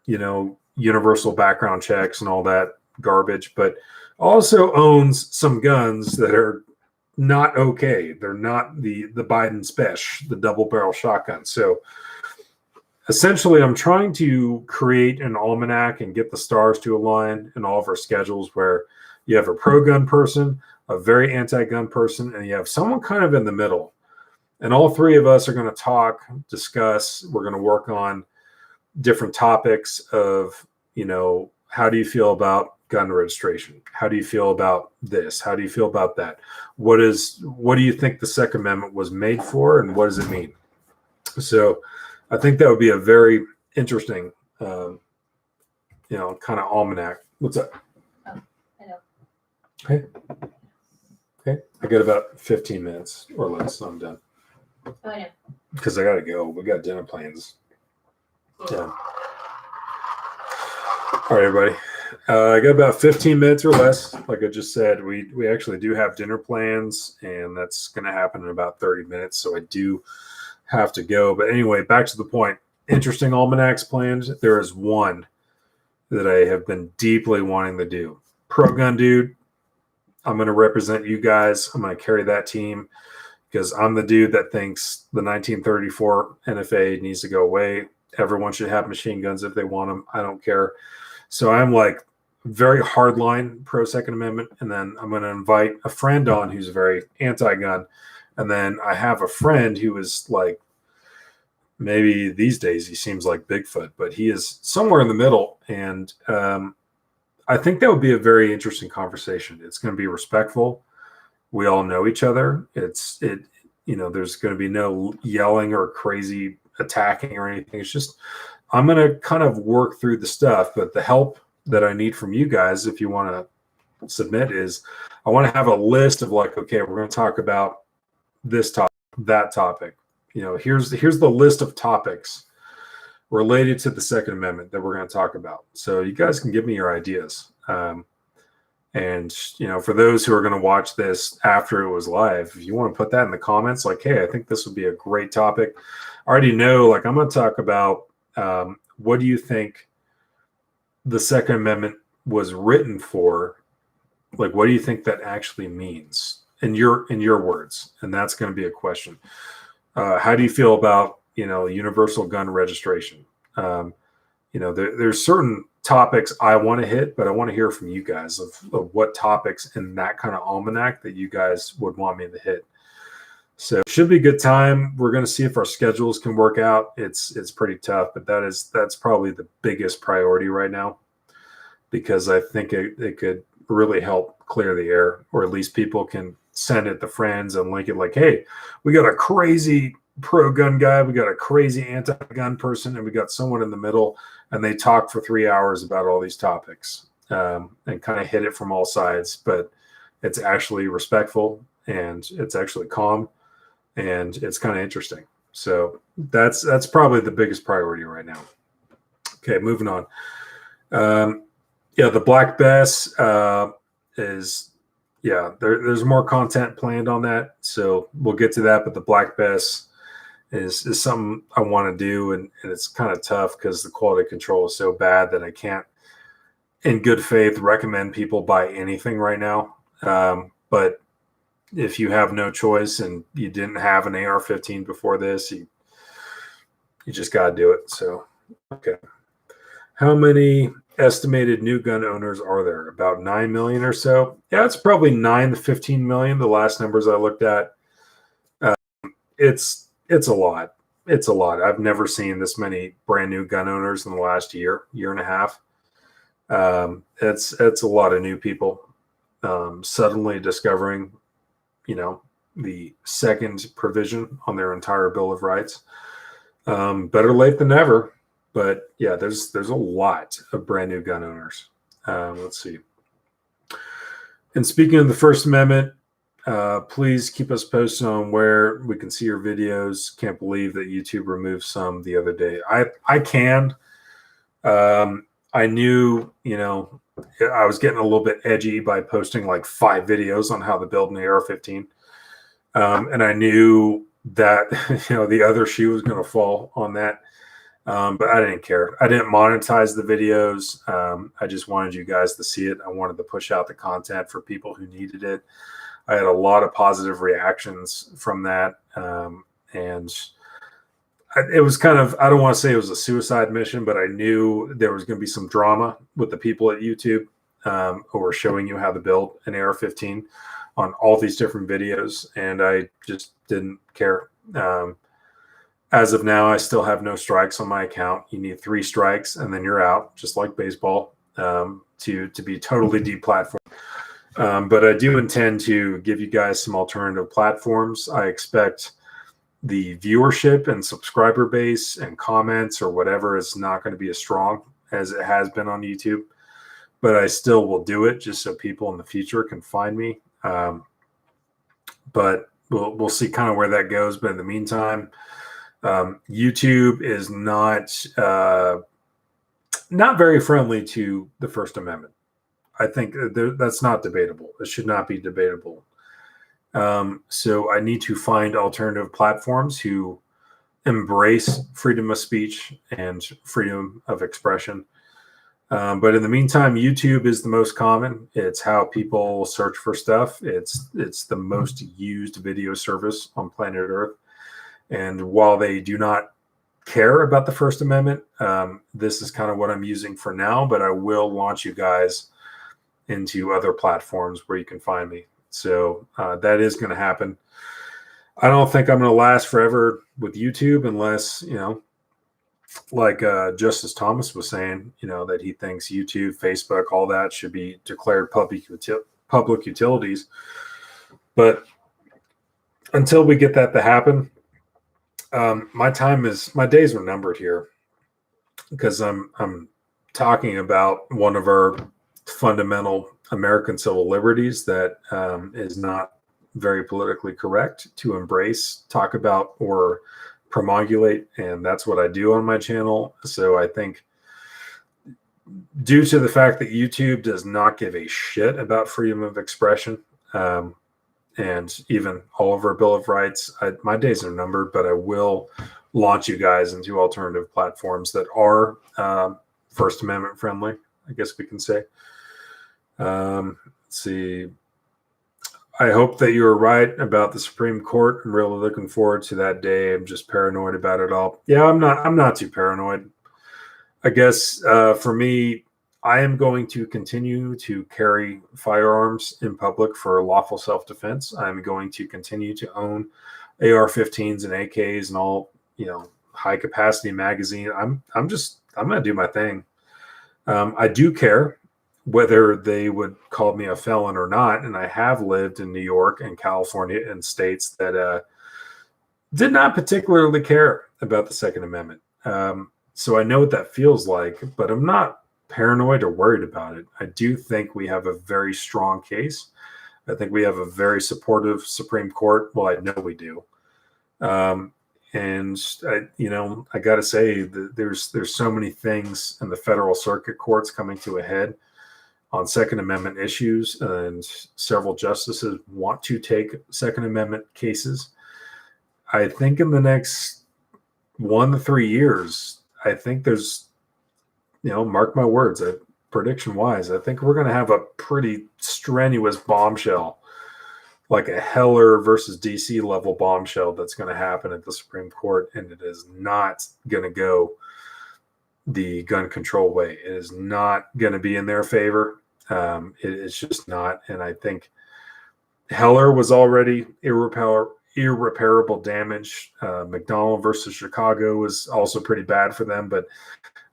universal background checks and all that garbage, but also owns some guns that are not okay. They're not the Biden Special, the double barrel shotgun. So essentially, I'm trying to create an almanac and get the stars to align in all of our schedules where you have a pro-gun person, a very anti-gun person, and you have someone kind of in the middle. And all 3 of us are going to talk, discuss. We're going to work on different topics of, how do you feel about gun registration? How do you feel about this? How do you feel about that? What do you think the Second Amendment was made for, and what does it mean? So I think that would be a very interesting, kind of almanac. What's up? Oh, I know. Okay. Okay, I got about 15 minutes or less. So I'm done Oh, I know. because I got to go. We got dinner plans. Yeah. All right, everybody. I got about 15 minutes or less. Like I just said, we actually do have dinner plans, and that's going to happen in about 30 minutes. So I do have to go. But anyway, back to the point. Interesting almanacs planned. There is one that I have been deeply wanting to do. Pro Gun Dude, I'm going to represent you guys. I'm going to carry that team because I'm the dude that thinks the 1934 NFA needs to go away. Everyone should have machine guns if they want them. I don't care. So I'm like very hardline pro Second Amendment. And then I'm going to invite a friend on who's very anti-gun. And then I have a friend who is like, maybe these days he seems like Bigfoot, but he is somewhere in the middle. And I think that would be a very interesting conversation. It's going to be respectful. We all know each other. There's going to be no yelling or crazy attacking or anything. It's just, I'm going to kind of work through the stuff, but the help that I need from you guys, if you want to submit, is I want to have a list of like, okay, we're going to talk about this topic, that topic. Here's the list of topics related to the Second Amendment that we're going to talk about. So you guys can give me your ideas. And for those who are going to watch this after it was live, if you want to put that in the comments, like, hey, I think this would be a great topic. I already know, like, I'm going to talk about what do you think the Second Amendment was written for? Like, what do you think that actually means in your words? And that's going to be a question. How do you feel about universal gun registration? There's certain topics I want to hit, but I want to hear from you guys of what topics in that kind of almanac that you guys would want me to hit. So it should be a good time. We're going to see if our schedules can work out. It's pretty tough, but that's probably the biggest priority right now, because I think it could really help clear the air, or at least people can send it to friends and link it like, hey, we got a crazy pro-gun guy, we got a crazy anti-gun person, and we got someone in the middle, and they talk for 3 hours about all these topics and kind of hit it from all sides. But it's actually respectful, and it's actually calm, and it's kind of interesting. So that's probably the biggest priority right now. Okay, moving on. The Black Bess is, there's more content planned on that, so we'll get to that. But the Black Bess is something I want to do, and it's kind of tough because the quality control is so bad that I can't, in good faith, recommend people buy anything right now. But if you have no choice and you didn't have an AR-15 before this, you just got to do it. So, okay. How many estimated new gun owners are there? About 9 million or so. Yeah, it's probably 9 to 15 million. The last numbers I looked at. It's a lot. It's a lot. I've never seen this many brand new gun owners in the last year and a half. It's a lot of new people suddenly discovering, the second provision on their entire Bill of Rights. Better late than never. But yeah, there's a lot of brand new gun owners. Let's see. And speaking of the First Amendment, please keep us posted on where we can see your videos. Can't believe that YouTube removed some the other day. I can. I knew, I was getting a little bit edgy by posting like 5 videos on how to build an AR-15. And I knew that, the other shoe was going to fall on that. But I didn't care. I didn't monetize the videos. I just wanted you guys to see it. I wanted to push out the content for people who needed it. I had a lot of positive reactions from that. And it was kind of, I don't want to say it was a suicide mission, but I knew there was going to be some drama with the people at YouTube who were showing you how to build an AR-15 on all these different videos. And I just didn't care. As of now, I still have no strikes on my account. You need 3 strikes and then you're out, just like baseball, to be totally deplatformed. But I do intend to give you guys some alternative platforms. I expect the viewership and subscriber base and comments or whatever is not going to be as strong as it has been on YouTube. But I still will do it just so people in the future can find me. but we'll see kind of where that goes. But in the meantime, YouTube is not very friendly to the First Amendment. I think that's not debatable. It should not be debatable. So I need to find alternative platforms who embrace freedom of speech and freedom of expression. But in the meantime, YouTube is the most common. It's how people search for stuff. It's the most used video service on planet Earth. And while they do not care about the First Amendment, this is kind of what I'm using for now. But I will launch you guys into other platforms where you can find me. So that is going to happen. I don't think I'm going to last forever with YouTube unless, like Justice Thomas was saying, that he thinks YouTube, Facebook, all that should be declared public utilities. But until we get that to happen, my days are numbered here, because I'm talking about one of our fundamental American civil liberties that is not very politically correct to embrace, talk about, or promulgate, and that's what I do on my channel. So I think, due to the fact that YouTube does not give a shit about freedom of expression, and even all of our Bill of Rights, my days are numbered. But I will launch you guys into alternative platforms that are First Amendment friendly, I guess we can say. Let's see. I hope that you were right about the Supreme Court. I'm really looking forward to that day. I'm just paranoid about it all. Yeah, I'm not too paranoid. I guess for me, I am going to continue to carry firearms in public for lawful self-defense. I'm going to continue to own AR-15s and AKs and all, high capacity magazine. I'm going to do my thing. I do care whether they would call me a felon or not. And I have lived in New York and California and states that did not particularly care about the Second Amendment. So I know what that feels like, but I'm not paranoid or worried about it. I do think we have a very strong case. I think we have a very supportive Supreme Court. Well, I know we do. And I got to say that there's so many things in the federal circuit courts coming to a head on Second Amendment issues, and several justices want to take Second Amendment cases. I think in the next 1 to 3 years, I think there's, mark my words, prediction wise, I think we're going to have a pretty strenuous bombshell, like a Heller versus DC level bombshell that's going to happen at the Supreme Court. And it is not going to go the gun control way. It is not going to be in their favor. It's just not. And I think Heller was already irreparable damage. McDonald versus Chicago was also pretty bad for them. But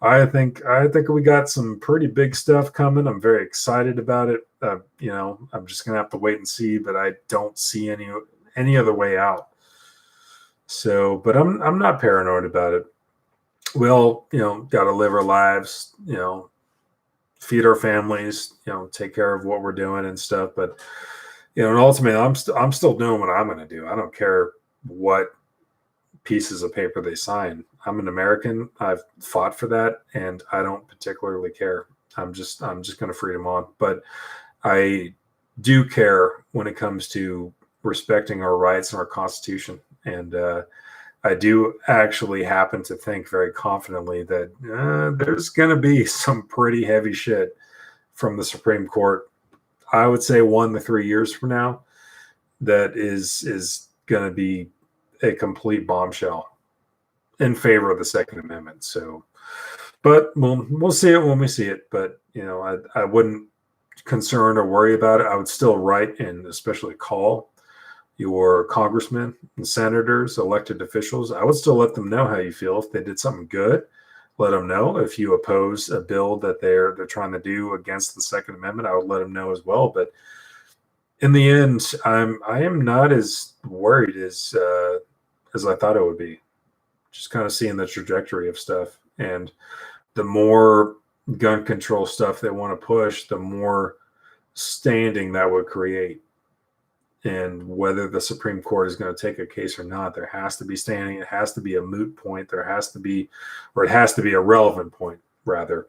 I think we got some pretty big stuff coming. I'm very excited about it. I'm just gonna have to wait and see, but I don't see any other way out. So, but I'm not paranoid about it. We all, got to live our lives, feed our families, take care of what we're doing and stuff. But, and ultimately, I'm still doing what I'm going to do. I don't care what pieces of paper they sign. I'm an American. I've fought for that, and I don't particularly care. I'm just going to free them on. But I do care when it comes to respecting our rights and our Constitution. And I do actually happen to think very confidently that there's going to be some pretty heavy shit from the Supreme Court. I would say 1 to 3 years from now, that is going to be a complete bombshell in favor of the Second Amendment. So, but we'll see it when we see it. But I wouldn't concern or worry about it. I would still write and especially call your congressmen and senators, elected officials. I would still let them know how you feel. If they did something good, let them know. If you oppose a bill that they're trying to do against the Second Amendment, I would let them know as well. But in the end, I am not as worried as I thought it would be. Just kind of seeing the trajectory of stuff, and the more gun control stuff they want to push, the more standing that would create. And whether the Supreme Court is going to take a case or not, there has to be standing. It has to be a moot point. There has to be, or it has to be a relevant point, rather.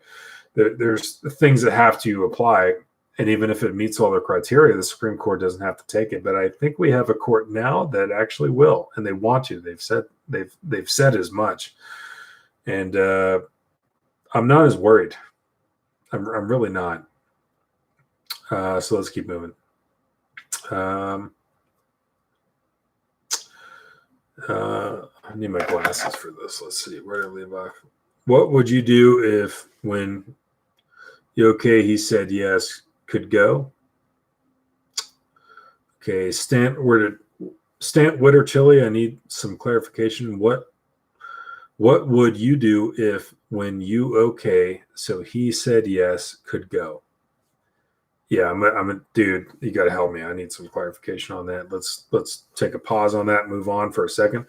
There's things that have to apply. And even if it meets all the criteria, the Supreme Court doesn't have to take it. But I think we have a court now that actually will, and they want to. They've said as much. And I'm not as worried. I'm really not. So let's keep moving. I need my glasses for this. Let's see. Where did I leave off? What would you do if, when he said yes, could go? Okay, Stant Witter Chili, I need some clarification. What would you do if, when you so he said yes, could go? Yeah, I'm a dude. You got to help me. I need some clarification on that. Let's take a pause on that and move on for a second.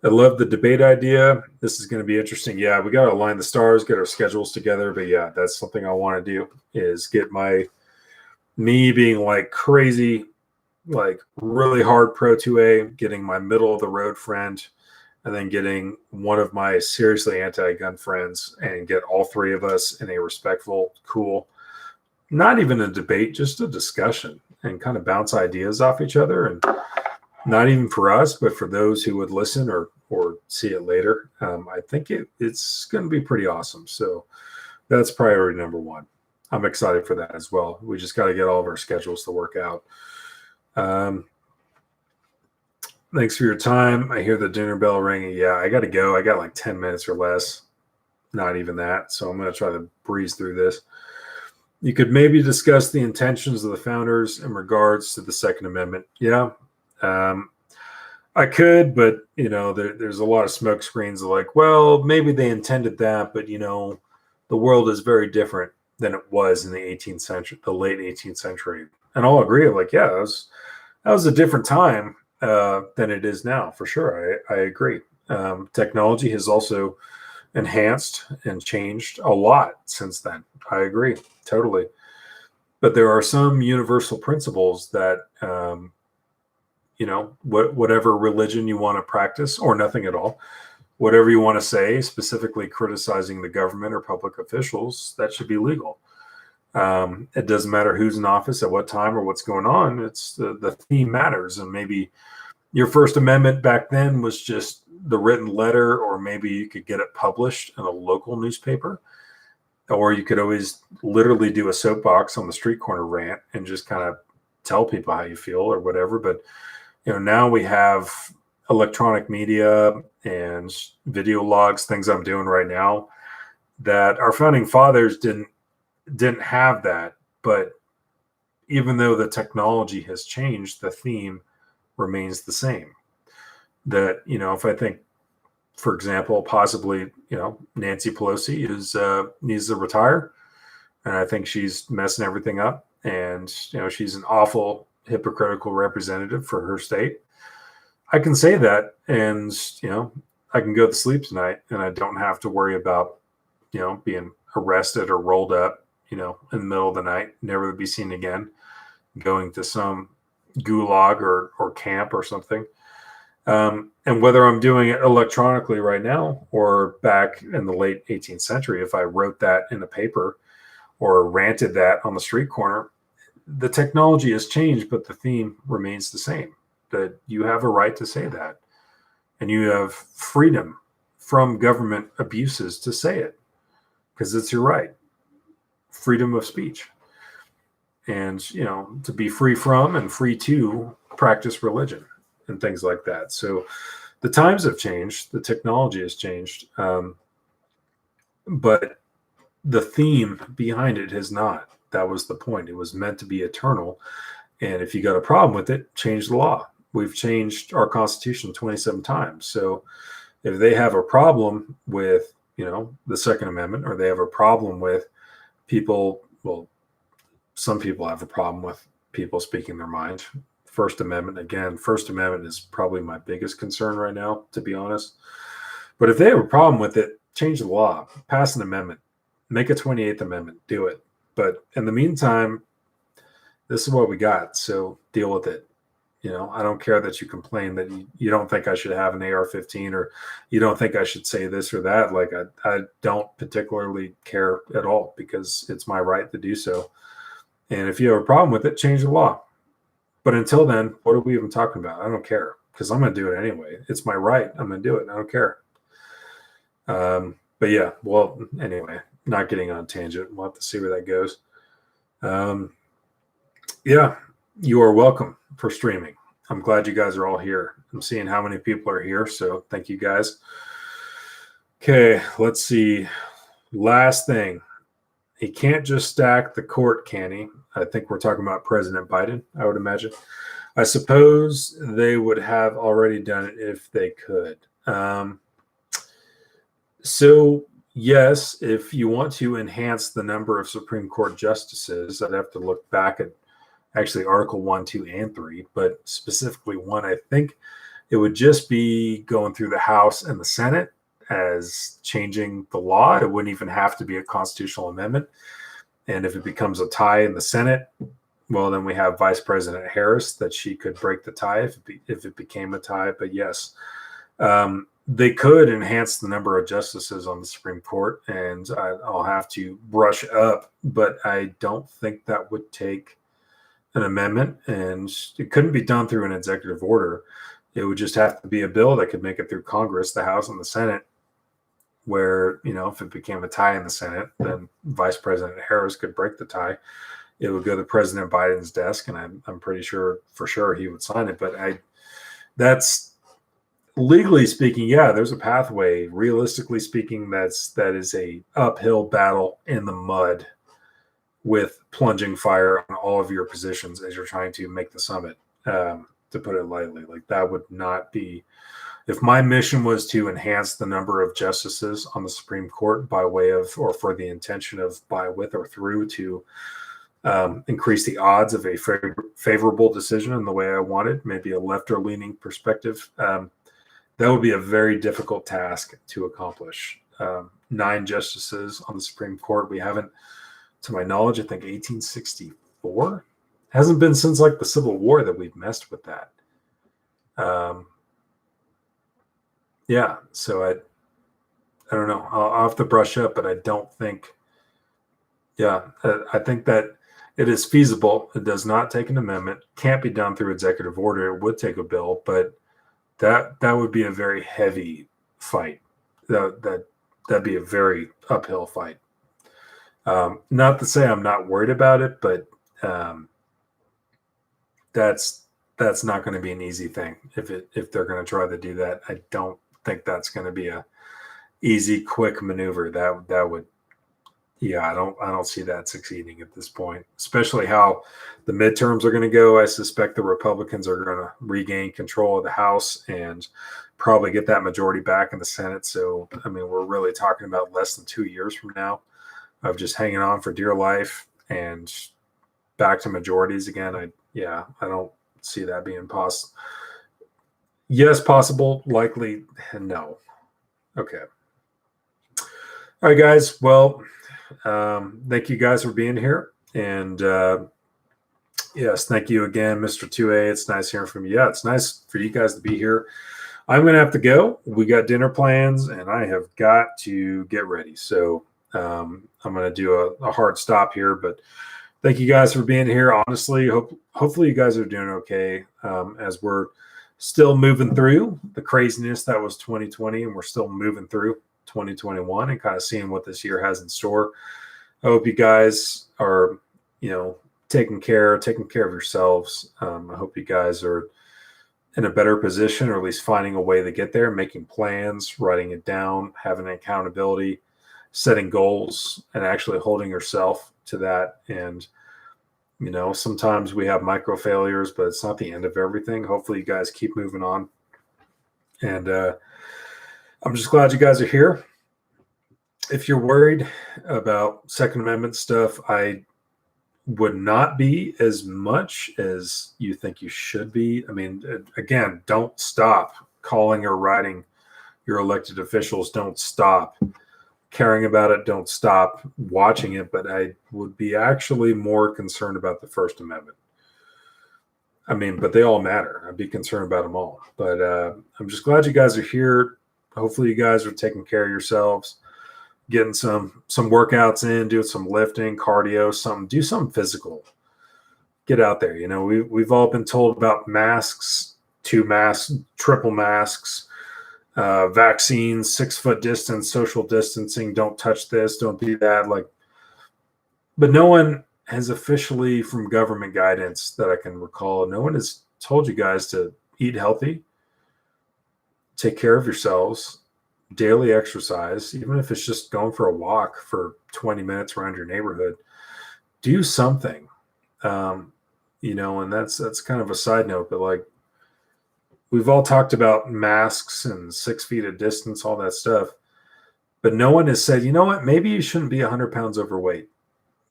I love the debate idea. This is going to be interesting. Yeah, we got to align the stars, get our schedules together. But yeah, that's something I want to do, is get me being like crazy, like really hard pro 2A, getting my middle of the road friend, and then getting one of my seriously anti-gun friends, and get all three of us in a respectful, cool, not even a debate, just a discussion, and kind of bounce ideas off each other. And not even for us, but for those who would listen or see it later. I think it's going to be pretty awesome. So that's priority number one. I'm excited for that as well. We just got to get all of our schedules to work out. Thanks for your time. I hear the dinner bell ringing. Yeah, I got to go. I got like 10 minutes or less. Not even that. So I'm going to try to breeze through this. You could maybe discuss the intentions of the founders in regards to the Second Amendment. Yeah, I could, but there's a lot of smoke screens like, well, maybe they intended that, but the world is very different than it was in the 18th century, the late 18th century. And I'll agree, like, yeah, that was a different time than it is now, for sure. I agree. Technology has also enhanced and changed a lot since then. I agree, totally. But there are some universal principles that, whatever religion you want to practice, or nothing at all, whatever you want to say, specifically criticizing the government or public officials, that should be legal. It doesn't matter who's in office at what time or what's going on. It's the theme matters. And maybe your First Amendment back then was just the written letter, or maybe you could get it published in a local newspaper, or you could always literally do a soapbox on the street corner rant and just kind of tell people how you feel or whatever. But now we have electronic media and video logs, things I'm doing right now, that our founding fathers didn't have that. But even though the technology has changed, the theme remains the same. That, if I think, for example, possibly, Nancy Pelosi needs to retire, and I think she's messing everything up, and she's an awful hypocritical representative for her state. I can say that, and I can go to sleep tonight, and I don't have to worry about being arrested or rolled up in the middle of the night, never to be seen again, going to some gulag or camp or something. And whether I'm doing it electronically right now or back in the late 18th century, if I wrote that in a paper or ranted that on the street corner, the technology has changed, but the theme remains the same, that you have a right to say that. And you have freedom from government abuses to say it, because it's your right. Freedom of speech. And, to be free from and free to practice religion and things like that. So the times have changed, the technology has changed, but the theme behind it has not. That was the point. It was meant to be eternal. And if you got a problem with it, change the law. We've changed our Constitution 27 times. So if they have a problem with, the Second Amendment, or they have a problem with people, well, some people have a problem with people speaking their mind. First Amendment is probably my biggest concern right now, to be honest. But if they have a problem with it, change the law, pass an amendment, make a 28th Amendment, do it. But in the meantime, this is what we got, so deal with it. I don't care that you complain that you don't think I should have an AR-15, or you don't think I should say this or that. Like, I don't particularly care at all, because it's my right to do so. And if you have a problem with it, change the law. But until then, what are we even talking about? I don't care, because I'm going to do it anyway. It's my right. I'm going to do it. I don't care. But yeah, well, anyway, not getting on a tangent. We'll have to see where that goes. Yeah, you are welcome for streaming. I'm glad you guys are all here. I'm seeing how many people are here, so thank you guys. Okay, let's see. Last thing. He can't just stack the court, can he? I think we're talking about President Biden, I would imagine. I suppose they would have already done it if they could. So, yes, if you want to enhance the number of Supreme Court justices, I'd have to look back at actually Article 1, 2, and 3, but specifically 1, I think it would just be going through the House and the Senate as changing the law. It wouldn't even have to be a constitutional amendment. And if it becomes a tie in the Senate, well, then we have Vice President Harris, that she could break the tie if it became a tie. But yes, they could enhance the number of justices on the Supreme Court, and I'll have to brush up, but I don't think that would take an amendment, and it couldn't be done through an executive order. It would just have to be a bill that could make it through Congress, the House, and the Senate, where, if it became a tie in the Senate, then Vice President Harris could break the tie. It would go to President Biden's desk, and I'm pretty sure for sure he would sign it. But that's legally speaking, yeah, there's a pathway. Realistically speaking, that is a uphill battle in the mud, with plunging fire on all of your positions as you're trying to make the summit, to put it lightly. Like, that would not be, if my mission was to enhance the number of justices on the Supreme Court by way of, or for the intention of, by, with, or through, to increase the odds of a favorable decision in the way I wanted, maybe a left or leaning perspective, that would be a very difficult task to accomplish. 9 justices on the Supreme Court. We haven't, to my knowledge, I think 1864. Hasn't been since like the Civil War that we've messed with that. Yeah, so I don't know. I'll have to brush up, but I don't think. Yeah, I think that it is feasible. It does not take an amendment. Can't be done through executive order. It would take a bill, but that would be a very heavy fight. That'd be a very uphill fight. Not to say I'm not worried about it, but that's not going to be an easy thing. If they're going to try to do that, I don't think that's going to be a easy, quick maneuver. That would, yeah, I don't see that succeeding at this point, especially how the midterms are going to go. I suspect the Republicans are going to regain control of the House and probably get that majority back in the Senate. So, I mean, we're really talking about less than 2 years from now of just hanging on for dear life and back to majorities again. I don't see that being possible. Yes, possible. Likely, no. Okay. All right, guys. Well, thank you guys for being here. And yes, thank you again, Mr. 2A. It's nice hearing from you. Yeah, it's nice for you guys to be here. I'm going to have to go. We got dinner plans, and I have got to get ready. So I'm going to do a hard stop here. But thank you guys for being here. Honestly, hopefully you guys are doing okay, as we're still moving through the craziness that was 2020, and we're still moving through 2021 and kind of seeing what this year has in store. I hope you guys are, taking care of yourselves. I hope you guys are in a better position, or at least finding a way to get there, making plans, writing it down, having accountability, setting goals, and actually holding yourself to that. And sometimes we have micro failures, but it's not the end of everything. Hopefully you guys keep moving on. And I'm just glad you guys are here. If you're worried about Second Amendment stuff, I would not be as much as you think you should be. I mean, again, don't stop calling or writing your elected officials. Don't stop caring about it. Don't stop watching it. But I would be actually more concerned about the First Amendment. I mean, but they all matter. I'd be concerned about them all. But I'm just glad you guys are here. Hopefully, you guys are taking care of yourselves, getting some workouts in, doing some lifting, cardio, something. Do something physical. Get out there. You know, we've all been told about masks, 2 masks, triple masks, vaccines, 6-foot distance, social distancing. Don't touch this. Don't do that. Like, but no one has officially, from government guidance that I can recall, no one has told you guys to eat healthy, take care of yourselves, daily exercise, even if it's just going for a walk for 20 minutes around your neighborhood. Do something. You know, and that's kind of a side note, but like, we've all talked about masks and 6 feet of distance, all that stuff, but no one has said, you know what, maybe you shouldn't be 100 pounds overweight.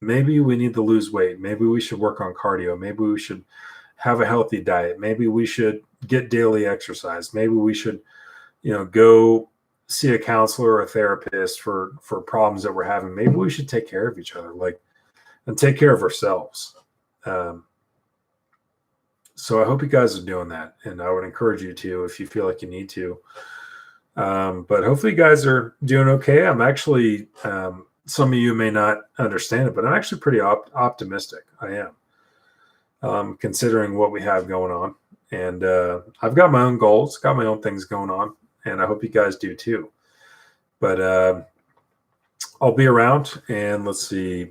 Maybe we need to lose weight. Maybe we should work on cardio. Maybe we should have a healthy diet. Maybe we should get daily exercise. Maybe we should, you know, go see a counselor or a therapist for problems that we're having. Maybe we should take care of each other, like, and take care of ourselves. So I hope you guys are doing that, and I would encourage you to if you feel like you need to. But hopefully you guys are doing okay. I'm actually, some of you may not understand it, but I'm actually pretty optimistic. I am, considering what we have going on. And I've got my own goals, got my own things going on, and I hope you guys do too. But I'll be around, and let's see.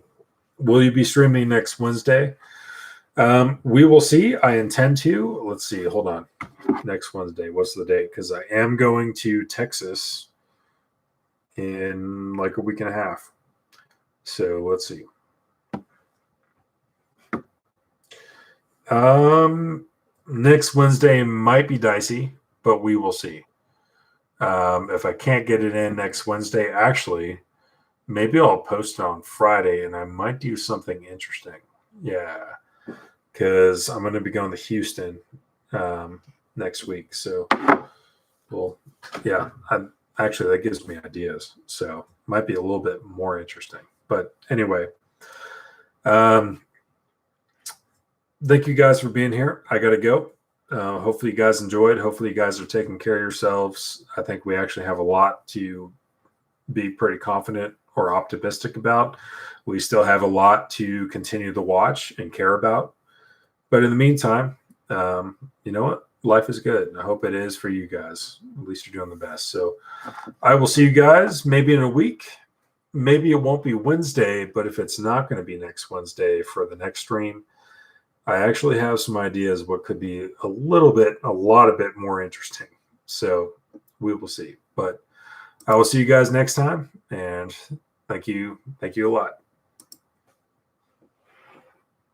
Will you be streaming next Wednesday? We will see. I intend to. Let's see. Hold on. Next Wednesday. What's the date? Because I am going to Texas in like a week and a half. So let's see. Next Wednesday might be dicey, but we will see. If I can't get it in next Wednesday, actually, maybe I'll post it on Friday, and I might do something interesting. Yeah, because I'm going to be going to Houston next week. So, well, yeah, actually, that gives me ideas. So, might be a little bit more interesting. But anyway, thank you guys for being here. I got to go. Hopefully you guys enjoyed. Hopefully you guys are taking care of yourselves. I think we actually have a lot to be pretty confident or optimistic about. We still have a lot to continue to watch and care about. But in the meantime, you know what? Life is good. I hope it is for you guys. At least you're doing the best. So I will see you guys maybe in a week. Maybe it won't be Wednesday, but if it's not going to be next Wednesday for the next stream, I actually have some ideas what could be a lot of bit more interesting. So we will see. But I will see you guys next time. And thank you a lot.